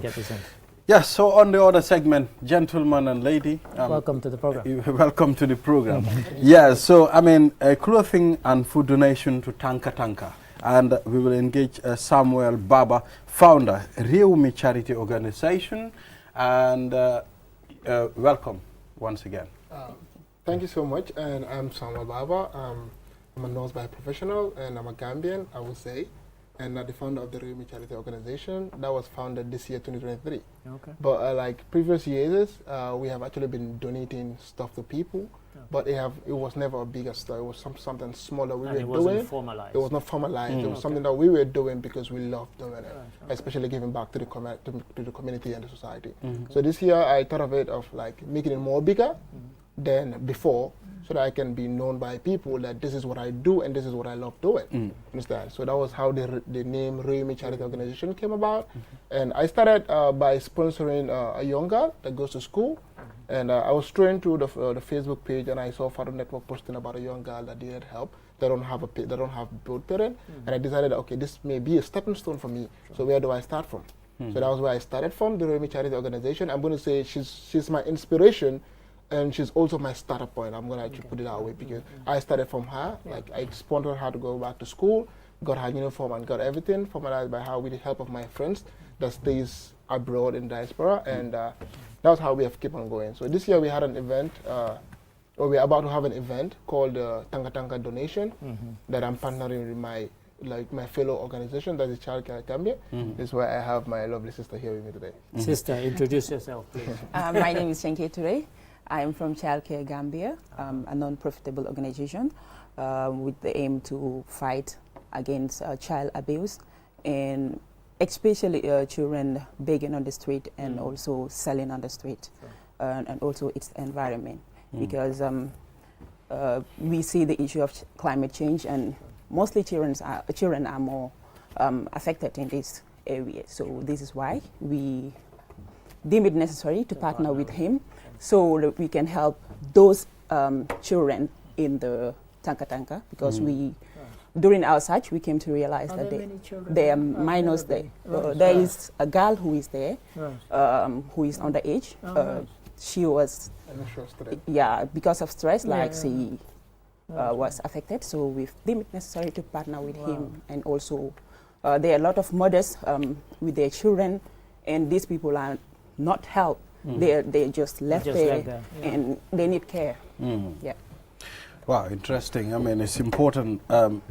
get the sense. Yes, so on the other segment, gentleman and lady. Welcome to the program. Welcome to the program. Yes, so I mean, clothing and food donation to Tanka Tanka. And we will engage Samuel Baba, founder, Reumi Charity Organization. And welcome once again. Thank you so much. And I'm Samuel Baba. I'm a nurse by professional, and I'm a Gambian, I would say. And the founder of the Reumi Charity Organization that was founded this year, 2023. Okay. But like previous years, we have actually been donating stuff to people, but it was never a bigger stuff. It was something smaller we were doing. It wasn't formalized. It was not formalized. It was something that we were doing because we loved doing it, especially giving back to the community and the society. So this year, I thought of it of like making it more bigger than before, so that I can be known by people that this is what I do and this is what I love doing. Understand? So that was how the name Reumi Charity Organization came about. And I started by sponsoring a young girl that goes to school. And I was straying through the Facebook page, and I saw Father Network posting about a young girl that needed help. They don't have both parents. And I decided, okay, this may be a stepping stone for me. So where do I start from? So that was where I started from, the Reumi Charity Organization. I'm going to say she's my inspiration, and she's also my starter point. I'm going to actually put it that way, because I started from her. Like, I sponsored her to go back to school, got her uniform and got everything formalized by her with the help of my friends that stays abroad in diaspora. And that's how we have kept on going. So this year we had an event, or we're about to have an event called Tanka Tanka Donation that I'm partnering with my fellow organization, that is Stars Gambia. This is why I have my lovely sister here with me today. Sister, introduce yourself, please. My name is Chenke Toure. I am from Childcare Gambia, a non-profitable organization with the aim to fight against child abuse, and especially children begging on the street and also selling on the street, and also its environment. Because we see the issue of climate change, and mostly children are more affected in this area. So this is why we deem it necessary to partner with him, so that we can help those children in the Tanka Tanka, because during our search we came to realize that there are minors there. There is a girl who is there, who is underage. She was, because of stress, she was affected. So we deemed it necessary to partner with him, and also there are a lot of mothers with their children, and these people are not helped. They're just left there, and they need care. Wow, interesting. I mean, it's important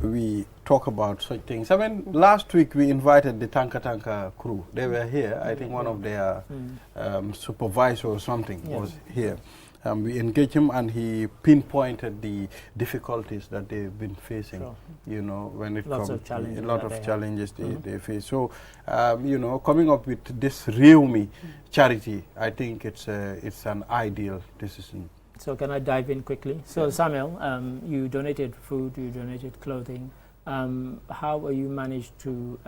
we talk about such things. I mean, last week we invited the Tanka Tanka crew. They were here. I think one of their supervisors or something was here. We engaged him, and he pinpointed the difficulties that they've been facing, you know, when it comes to a lot of challenges they face. So, you know, coming up with this Reumi charity, I think it's an ideal decision. So can I dive in quickly? So Samuel, you donated food, you donated clothing. How will you manage to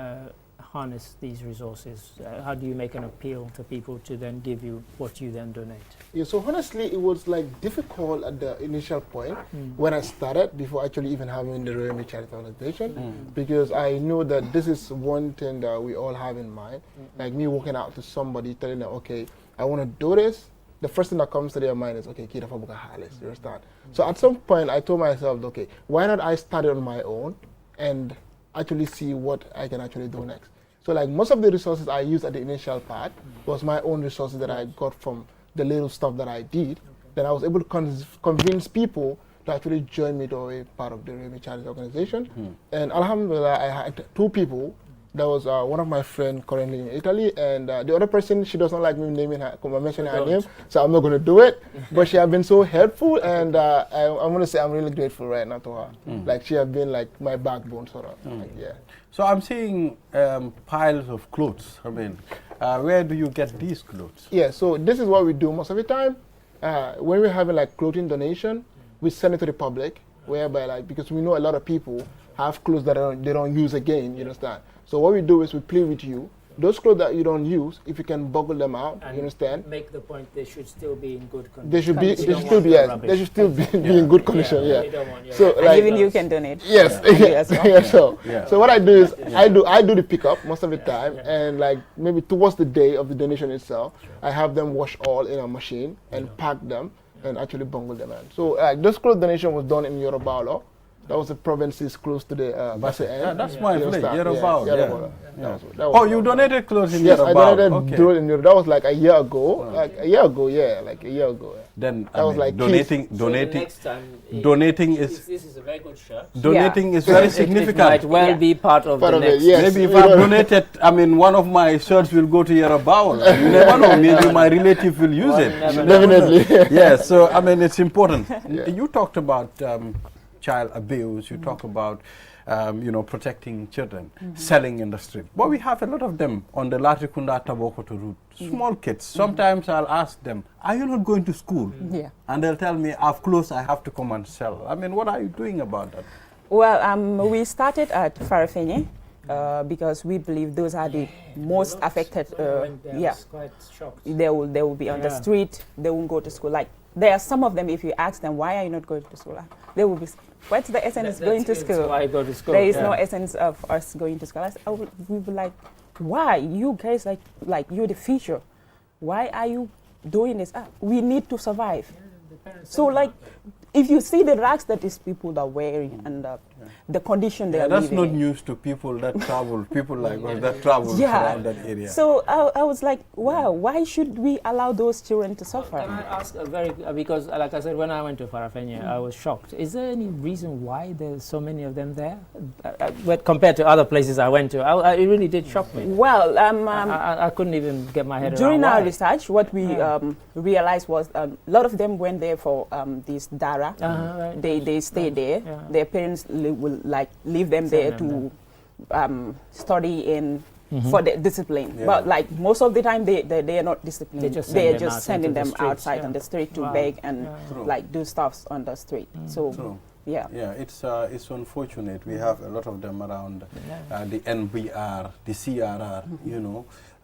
harness these resources? How do you make an appeal to people to then give you what you then donate? Yeah, so honestly, it was like difficult at the initial point when I started, before actually even having the Reumi Charity Organization, because I know that this is one thing that we all have in mind. Like me walking out to somebody telling them, okay, I want to do this. The first thing that comes to their mind is, okay, Kida Fabuka Halis, you understand? So at some point, I told myself, okay, why not I start it on my own and actually see what I can actually do next? So like most of the resources I used at the initial part was my own resources that I got from the little stuff that I did. Then I was able to convince people to actually join me to be part of the Reumi Charity Organization. And alhamdulillah, I had 2 people. That was one of my friends currently in Italy, and the other person, she doesn't like me mentioning her name, so I'm not going to do it. But she has been so helpful, and I'm going to say I'm really grateful right now to her. Like, she has been like my backbone, sort of. Like, So I'm seeing piles of clothes. I mean, where do you get these clothes? Yeah, so this is what we do most of the time. When we're having like clothing donation, we send it to the public, whereby like, because we know a lot of people have clothes that they don't use again, you understand? So what we do is we play with you, those clothes that you don't use, if you can buckle them out, And you understand? make the point they should still be in good condition. They should be. You They don't should still want be. the Yes, rubbish. they should still be in good condition. Yeah. You don't want your So rubbish. like, even you can donate. yes, as well. yeah. So, Yeah. so what I do is I do the pickup most of the time, and like maybe towards the day of the donation itself, I have them wash all in a machine and pack them and actually bungle them in. So this clothes donation was done in Yorobalo. That was the provinces close to the Basse End. Yeah, that's my You village, understand? Yorobalo. Yeah, Yeah. Yorobalo. Yeah. That was Oh, you donated clothes in Yes, Yorobalo. I donated Okay. clothes in Yorobalo. That was like a year ago. Like a year ago, yeah, like a year ago. Then That was like donating, So the donating, next time, donating is this is a very good shirt. donating is Yeah. very It significant. might well be part of Part the of it, next. yes. Maybe if You I've know. donated, I mean, one of my shirts will go to Yorobao. You never know. Maybe my relative will use it. never know. Definitely. Yes. So I mean, it's important. You talked about child abuse. You talk about protecting children, selling in the street. But we have a lot of them on the Latrikunda Tabokoto route. Small kids. Sometimes I'll ask them, "Are you not going to school?" Yeah. And they'll tell me, "I've closed. I have to come and sell." I mean, what are you doing about that? Well, we started at Farafenye because we believe those are the most affected. I was quite shocked. They will be on the street. They won't go to school. Like there are some of them. If you ask them why are you not going to school, they will be. What's the essence going to school? Why go to school? There is no essence of us going to school. We were like, why you guys like you're the future? Why are you doing this? We need to survive. So like, if you see the rags that these people are wearing and the condition they are that's living not in. news to people that travel, people like us that travel around that area. So I was like, wow, why should we allow those children to suffer? Can I ask because like I said, when I went to Farafenye, I was shocked. Is there any reason why there's so many of them there? But compared to other places I went to, it really did shock me. Well, I couldn't even get my head around during our why. research, what we realized was a lot of them went there for this Dara. Right. They stay there. Yeah. Their parents will like leave them there to study in for the discipline. Yeah. But like most of the time they are not disciplined. They just They're send them just out sending into the them streets, outside on the street to beg and like do stuffs on the street. So True. yeah. Yeah, it's unfortunate. We have a lot of them around the NBR, the CRR,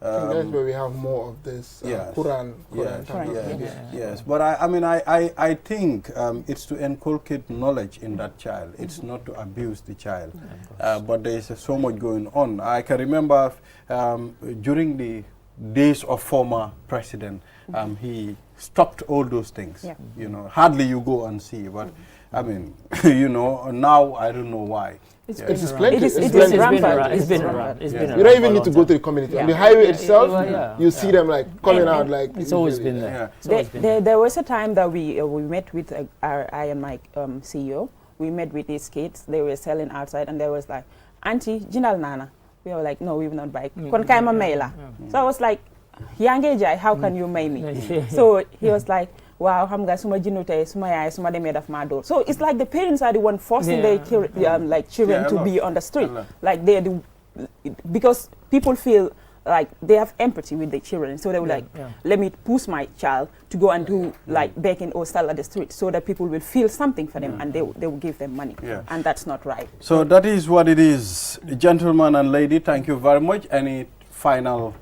That's where we have more of this yes. Quran. Yes, type of thing. yes. But I think it's to inculcate knowledge in that child. It's not to abuse the child. But there is so much going on. I can remember during the days of former president, he stopped all those things. Yeah. Hardly you go and see. But I mean, now I don't know why. It's It plenty. is- It's it is plenty. rampant. It's been Yeah. around. It's Yeah. been You around. You don't for even a need to long go to time. the community. Yeah. On the highway Yeah, itself, yeah. you see them like coming out like. It's always usually. been there. Yeah. It's always been There was a time that we met with I and my CEO. We met with these kids. They were selling outside, and they was like, "Auntie, jinal nana." We were like, "No, we will not buy. Kon kay ma may la." So I was like, "Yange jai, how can you may me?" So he was like, "Wow, xam nga suma jinute suma yaay suma demé daf ma door." So it's like the parents are the one forcing their children to be on the street. Like they're because people feel like they have empathy with the children, so they were like, let me push my child to go and do like begging or sell at the street, so that people will feel something for them and they will give them money, and that's not right. So that is what it is. Gentlemen and lady, thank you very much. Any final,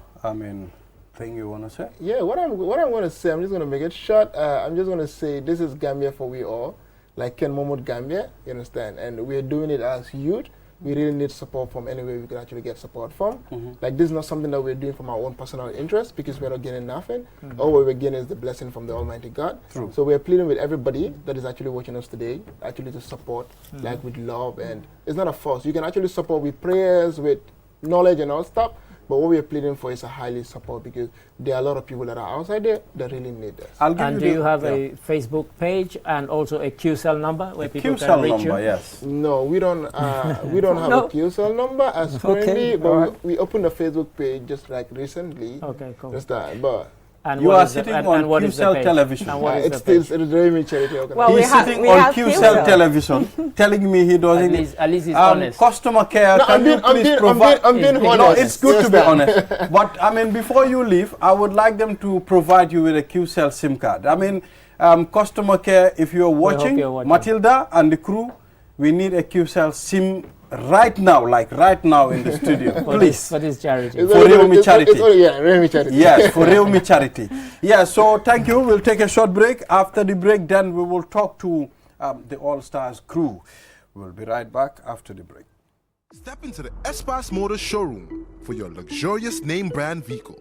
thing you want to say? Yeah, what I'm going to say, I'm just going to make it short. I'm just going to say this is Gambia for we all, like Ken Momot Gambia, you understand? And we're doing it as youth. We really need support from anywhere we can actually get support from. Like this is not something that we're doing from our own personal interest because we're not getting nothing. All we're getting is the blessing from the Almighty God. True. So we're pleading with everybody that is actually watching us today, actually to support, like with love. And it's not a force. You can actually support with prayers, with knowledge and all stuff. But what we're pleading for is a highly support because there are a lot of people that are outside there that really need this. And do you have a Facebook page and also a QCell number where people can reach you? Yes. No, we don't. We don't have a QCell number as currently, but we opened a Facebook page just like recently. Okay, cool. Just that, but. And you are sitting on QCell television. It's a charity organization. Well, he's sitting on QCell television, telling me he doesn't. At least he's honest. Customer care. No, can you please provide? I'm being honest. No, it's good to be honest. But before you leave, I would like them to provide you with a QCell SIM card. customer care. If you're watching, Matilda and the crew, we need a QCell SIM right now, like right now in the studio, please. For this charity. For Reumi Charity. Yeah, Reumi Charity. Yes, for Reumi Charity. Yeah, so thank you. We'll take a short break. After the break, then we will talk to the All Stars crew. We'll be right back after the break. Step into the Espas Motors showroom for your luxurious name brand vehicle.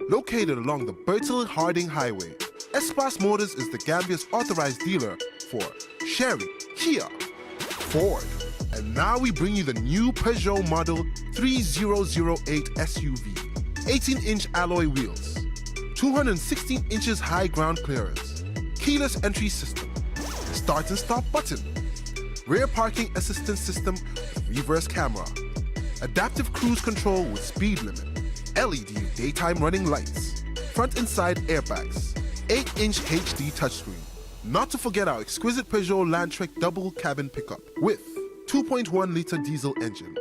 Located along the Bertil Harding Highway, Espas Motors is the Gambia's authorized dealer for Chery, Kia, Ford, and now we bring you the new Peugeot model 3008 SUV. 18-inch alloy wheels, 216 inches high ground clearance, keyless entry system, start and stop button, rear parking assistance system with reverse camera, adaptive cruise control with speed limit, LED daytime running lights, front and side airbags, 8-inch HD touchscreen. Not to forget our exquisite Peugeot Landtrek double cabin pickup with 2.1-liter diesel engine,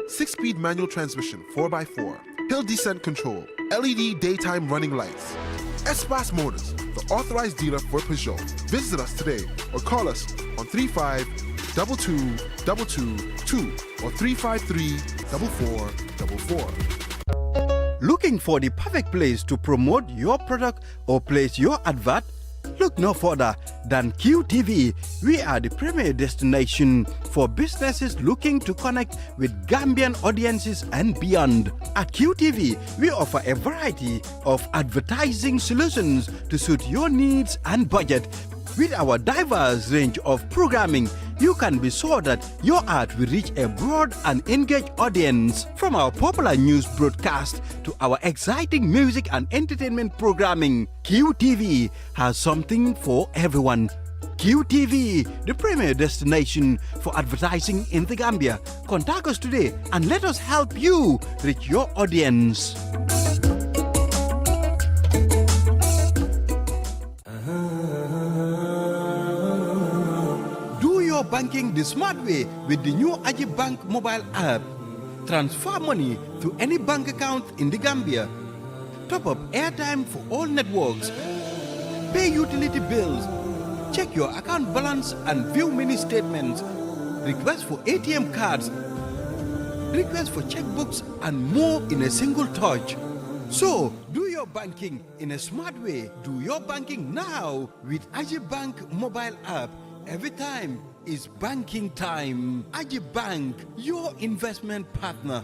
6-speed manual transmission 4x4, hill descent control, LED daytime running lights. Espas Motors, the authorized dealer for Peugeot. Visit us today or call us on 35-2222 or 353-4444. Looking for the perfect place to promote your product or place your advert? Look no further than QTV. We are the premier destination for businesses looking to connect with Gambian audiences and beyond. At QTV, we offer a variety of advertising solutions to suit your needs and budget. With our diverse range of programming, you can be sure that your ad will reach a broad and engaged audience. From our popular news broadcast to our exciting music and entertainment programming, QTV has something for everyone. QTV, the premier destination for advertising in the Gambia. Contact us today and let us help you reach your audience. Banking the smart way with the new Aji Bank mobile app. Transfer money to any bank account in the Gambia. Top up airtime for all networks. Pay utility bills. Check your account balance and view mini statements. Request for ATM cards. Request for checkbooks and more in a single touch. So, do your banking in a smart way. Do your banking now with Aji Bank mobile app. Every time is banking time. Aji Bank, your investment partner.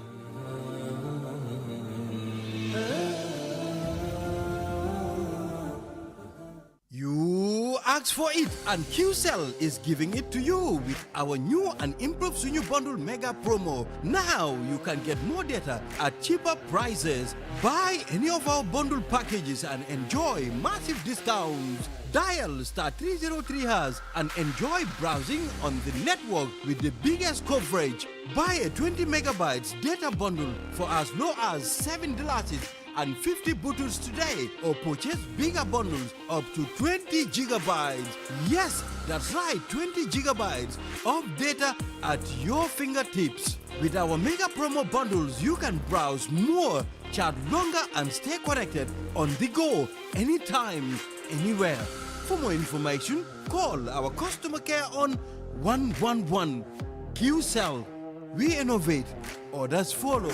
You asked for it, and QCell is giving it to you with our new and improved Sunyu Bundle Mega Promo. Now you can get more data at cheaper prices. Buy any of our bundle packages and enjoy massive discounts. Dial *303# and enjoy browsing on the network with the biggest coverage. Buy a 20 megabytes data bundle for as low as $7 and 50 bottles today, or purchase bigger bundles up to 20 gigabytes. Yes, that's right, 20 gigabytes of data at your fingertips. With our mega promo bundles, you can browse more, chat longer, and stay connected on the go, anytime, anywhere. For more information, call our customer care on 111. QCell. We innovate. Others follow.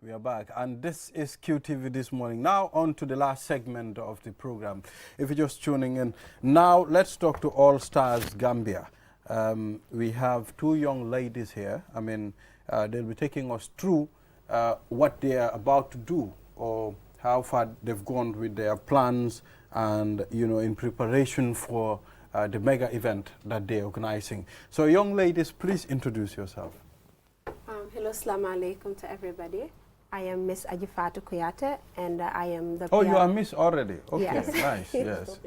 We are back, and this is QTV This Morning. Now on to the last segment of the program. If you're just tuning in, now let's talk to All Stars Gambia. We have two young ladies here. I mean, they'll be taking us through what they are about to do, or how far they've gone with their plans, and in preparation for the mega event that they're organizing. So young ladies, please introduce yourself. Hello, assalamu alaikum to everybody. I am Miss Ajifatu Kuyate, and I am the you are Miss already? Okay, yes. Nice, yes.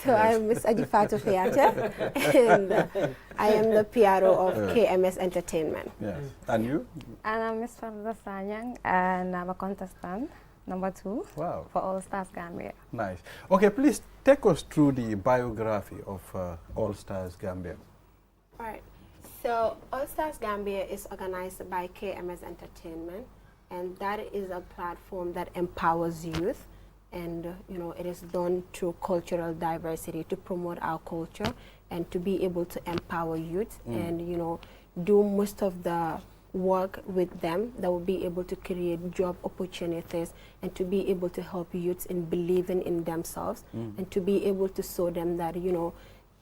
So yes. I am Miss Ajifatu Kuyate, and I am the PRO of KMS Entertainment. Yes. And you? And I'm Miss Farida Sanyang, and I'm a contestant, number 2, wow, for All Stars Gambia. Nice. Okay, please take us through the biography of All Stars Gambia. All right. So All Stars Gambia is organized by KMS Entertainment, and that is a platform that empowers youth and it is done through cultural diversity to promote our culture and to be able to empower youth and do most of the work with them that will be able to create job opportunities and to be able to help youths in believing in themselves and to be able to show them that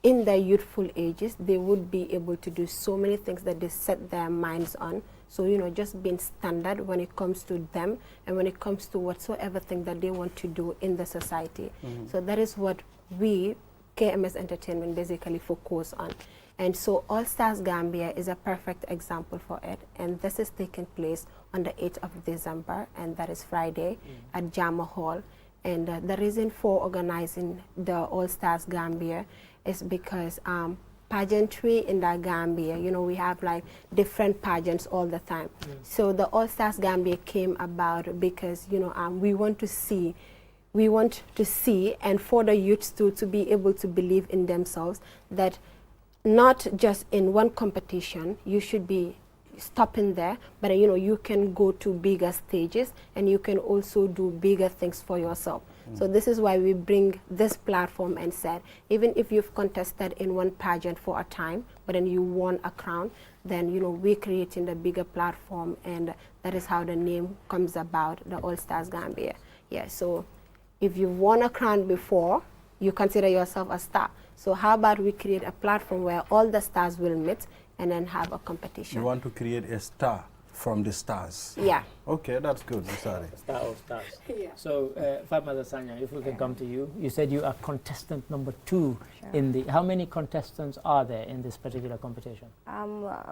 in their youthful ages they would be able to do so many things that they set their minds on. So just being standard when it comes to them and when it comes to whatsoever thing that they want to do in the society. So that is what we KMS Entertainment basically focus on. And so All Stars Gambia is a perfect example for it. And this is taking place on the 8th of December, and that is Friday at Jama Hall. And the reason for organizing the All Stars Gambia is because pageantry in the Gambia, we have like different pageants all the time. So the All Stars Gambia came about because, we want to see and for the youths to be able to believe in themselves that not just in one competition you should be stopping there, but you can go to bigger stages and you can also do bigger things for yourself. So this is why we bring this platform and said, even if you've contested in one pageant for a time, but then you won a crown, then we're creating the bigger platform, and that is how the name comes about, the All Stars Gambia. Yeah, so if you've won a crown before, you consider yourself a star. So how about we create a platform where all the stars will meet and then have a competition. You want to create a star from the stars? Yeah. Okay, that's good. Sorry. Star of stars. Yeah. So, Fatma Sanya, if we can come to you. You said you are contestant number 2 Sure. in the... How many contestants are there in this particular competition?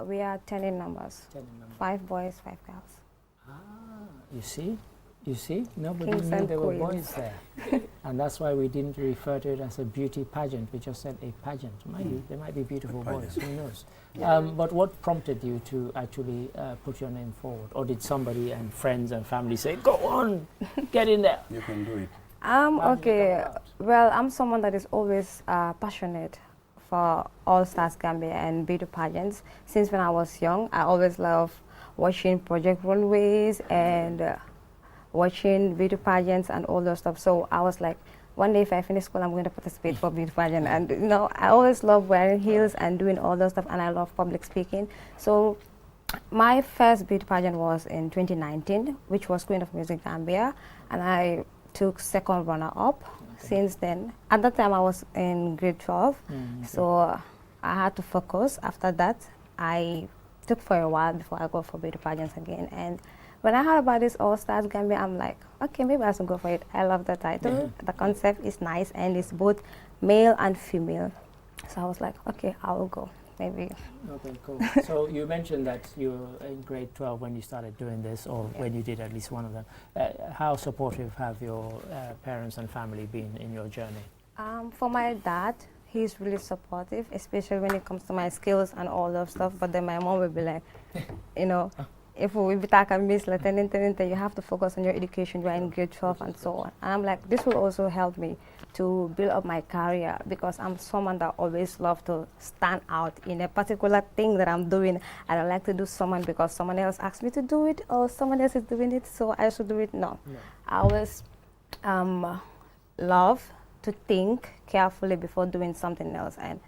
We are 10 in numbers. 10 in numbers. 5 boys, 5 girls. Ah, you see? You see? Nobody Kings knew and there were queens. boys there. And that's why we didn't refer to it as a beauty pageant. We just said a pageant. There might be beautiful boys, who knows? But what prompted you to actually put your name forward? Or did somebody and friends and family say, go on, get in there? You can do it. Okay, well, I'm someone that is always passionate for All Stars Gambia and beauty pageants. Since when I was young, I always loved watching Project Runways and watching beauty pageants and all those stuff. So I was like, one day if I finish school, I'm going to participate for beauty pageant. And I always love wearing heels and doing all those stuff, and I love public speaking. So my first beauty pageant was in 2019, which was Queen of Music Gambia, and I took second runner-up. Since then, at that time I was in grade 12, so I had to focus. After that, I took for a while before I go for beauty pageants again. And when I heard about this All Stars Gambia, I'm like, okay, maybe I should go for it. I love the title. The concept is nice, and it's both male and female. So I was like, okay, I will go, maybe. Okay, cool. So you mentioned that you were in grade 12 when you started doing this, or when you did at least one of them. How supportive have your parents and family been in your journey? For my dad, he's really supportive, especially when it comes to my skills and all that stuff. But then my mom will be like, if we miss, you have to focus on your education, you're in grade 12 and so on. And I'm like, this will also help me to build up my career, because I'm someone that always love to stand out in a particular thing that I'm doing. I don't like to do someone because someone else asked me to do it, or someone else is doing it, so I should do it. No. I always love to think carefully before doing something else. And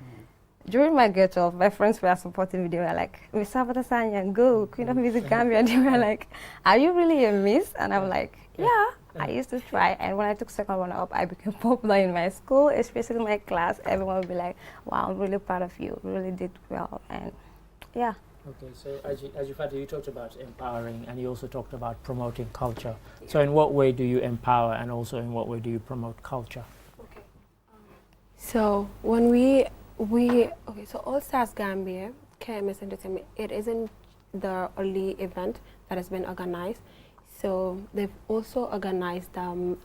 during my grade 12, my friends were supporting me. They were like, Miss Sanya, go, Queen of Music Gambia. And they were like, are you really a miss? And I'm like, yeah, I used to try. And when I took second runner-up, I became popular in my school, especially in my class. Everyone would be like, wow, I'm really proud of you. You really did well. And yeah. Okay, so Ajifata, you talked about empowering, and you also talked about promoting culture. So in what way do you empower, and also in what way do you promote culture? Okay. So when so All Stars Gambia, KMS Entertainment, it isn't the only event that has been organized. So they've also organized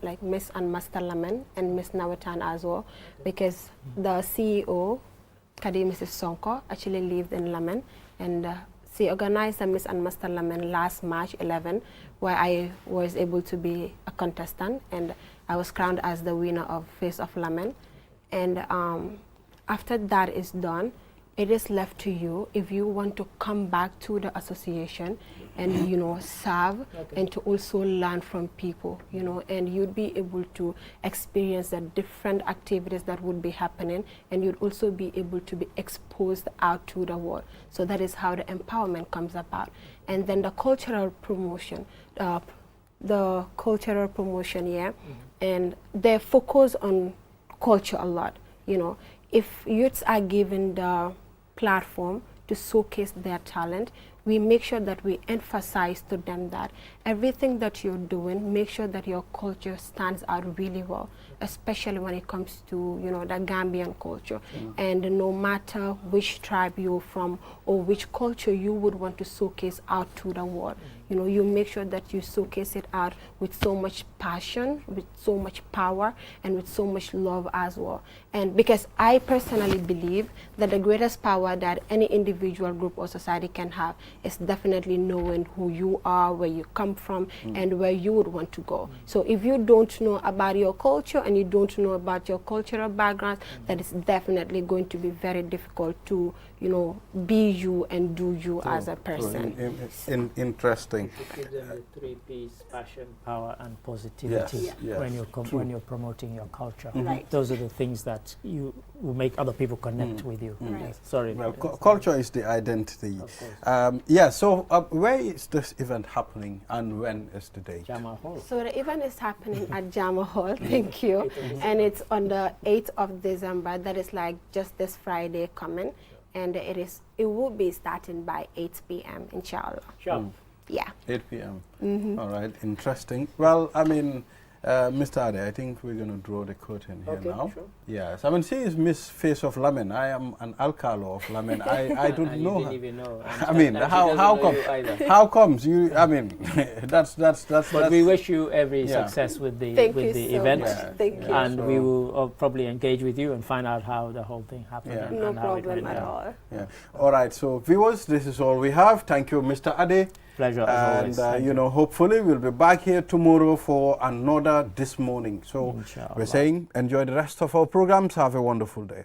like Miss and Master Lamen and Miss Nawatan as well, because the CEO, Kadi Mrs. Sonko, actually lived in Lamen, and she organized the Miss and Master Lamen last March 11, where I was able to be a contestant, and I was crowned as the winner of Face of Lamen. And after that is done, it is left to you if you want to come back to the association and, you know, serve and to also learn from people, you know, and you'd be able to experience the different activities that would be happening, and you'd also be able to be exposed out to the world. So that is how the empowerment comes about. And then the cultural promotion, yeah, and they focus on culture a lot, you know. If youths are given the platform to showcase their talent, we make sure that we emphasize to them that everything that you're doing, make sure that your culture stands out really well, especially when it comes to, you know, the Gambian culture. And no matter which tribe you're from or which culture you would want to showcase out to the world, you know, you make sure that you showcase it out with so much passion, with so much power, and with so much love as well. And because I personally believe that the greatest power that any individual, group, or society can have is definitely knowing who you are, where you come from, and where you would want to go. So if you don't know about your culture and you don't know about your cultural background, that is definitely going to be very difficult to, you know, be you and do you as a person. Interesting. Give them the 3 P's: passion, power, and positivity. Yes. When you're promoting your culture. Those are the things that you will make other people connect with you. Yes. Sorry. Well, culture is the identity. Yeah. So where is this event happening, and when is the date? Jama Hall. So the event is happening at Jama Hall. Thank you. And it's on the 8th of December. That is like just this Friday coming. And it will be starting by 8 p.m. inshallah. Sure. Yeah. 8 p.m. All right. Interesting. Well, I mean, Mr. Ade, I think we're going to draw the curtain here now. Sure. Yes. I mean, she is Miss Face of Lamin. I am an alcalo of Lamin. I don't know her. You didn't even know. I mean, how comes you? I mean, that's. But we wish you every success with the event. Thank you. And we will probably engage with you and find out how the whole thing happened. Yeah. No problem at all. Yeah. All right. So viewers, this is all we have. Thank you, Mr. Ade. Pleasure as always. And you know, hopefully we'll be back here tomorrow for another This Morning. So we're saying enjoy the rest of our programs. Have a wonderful day.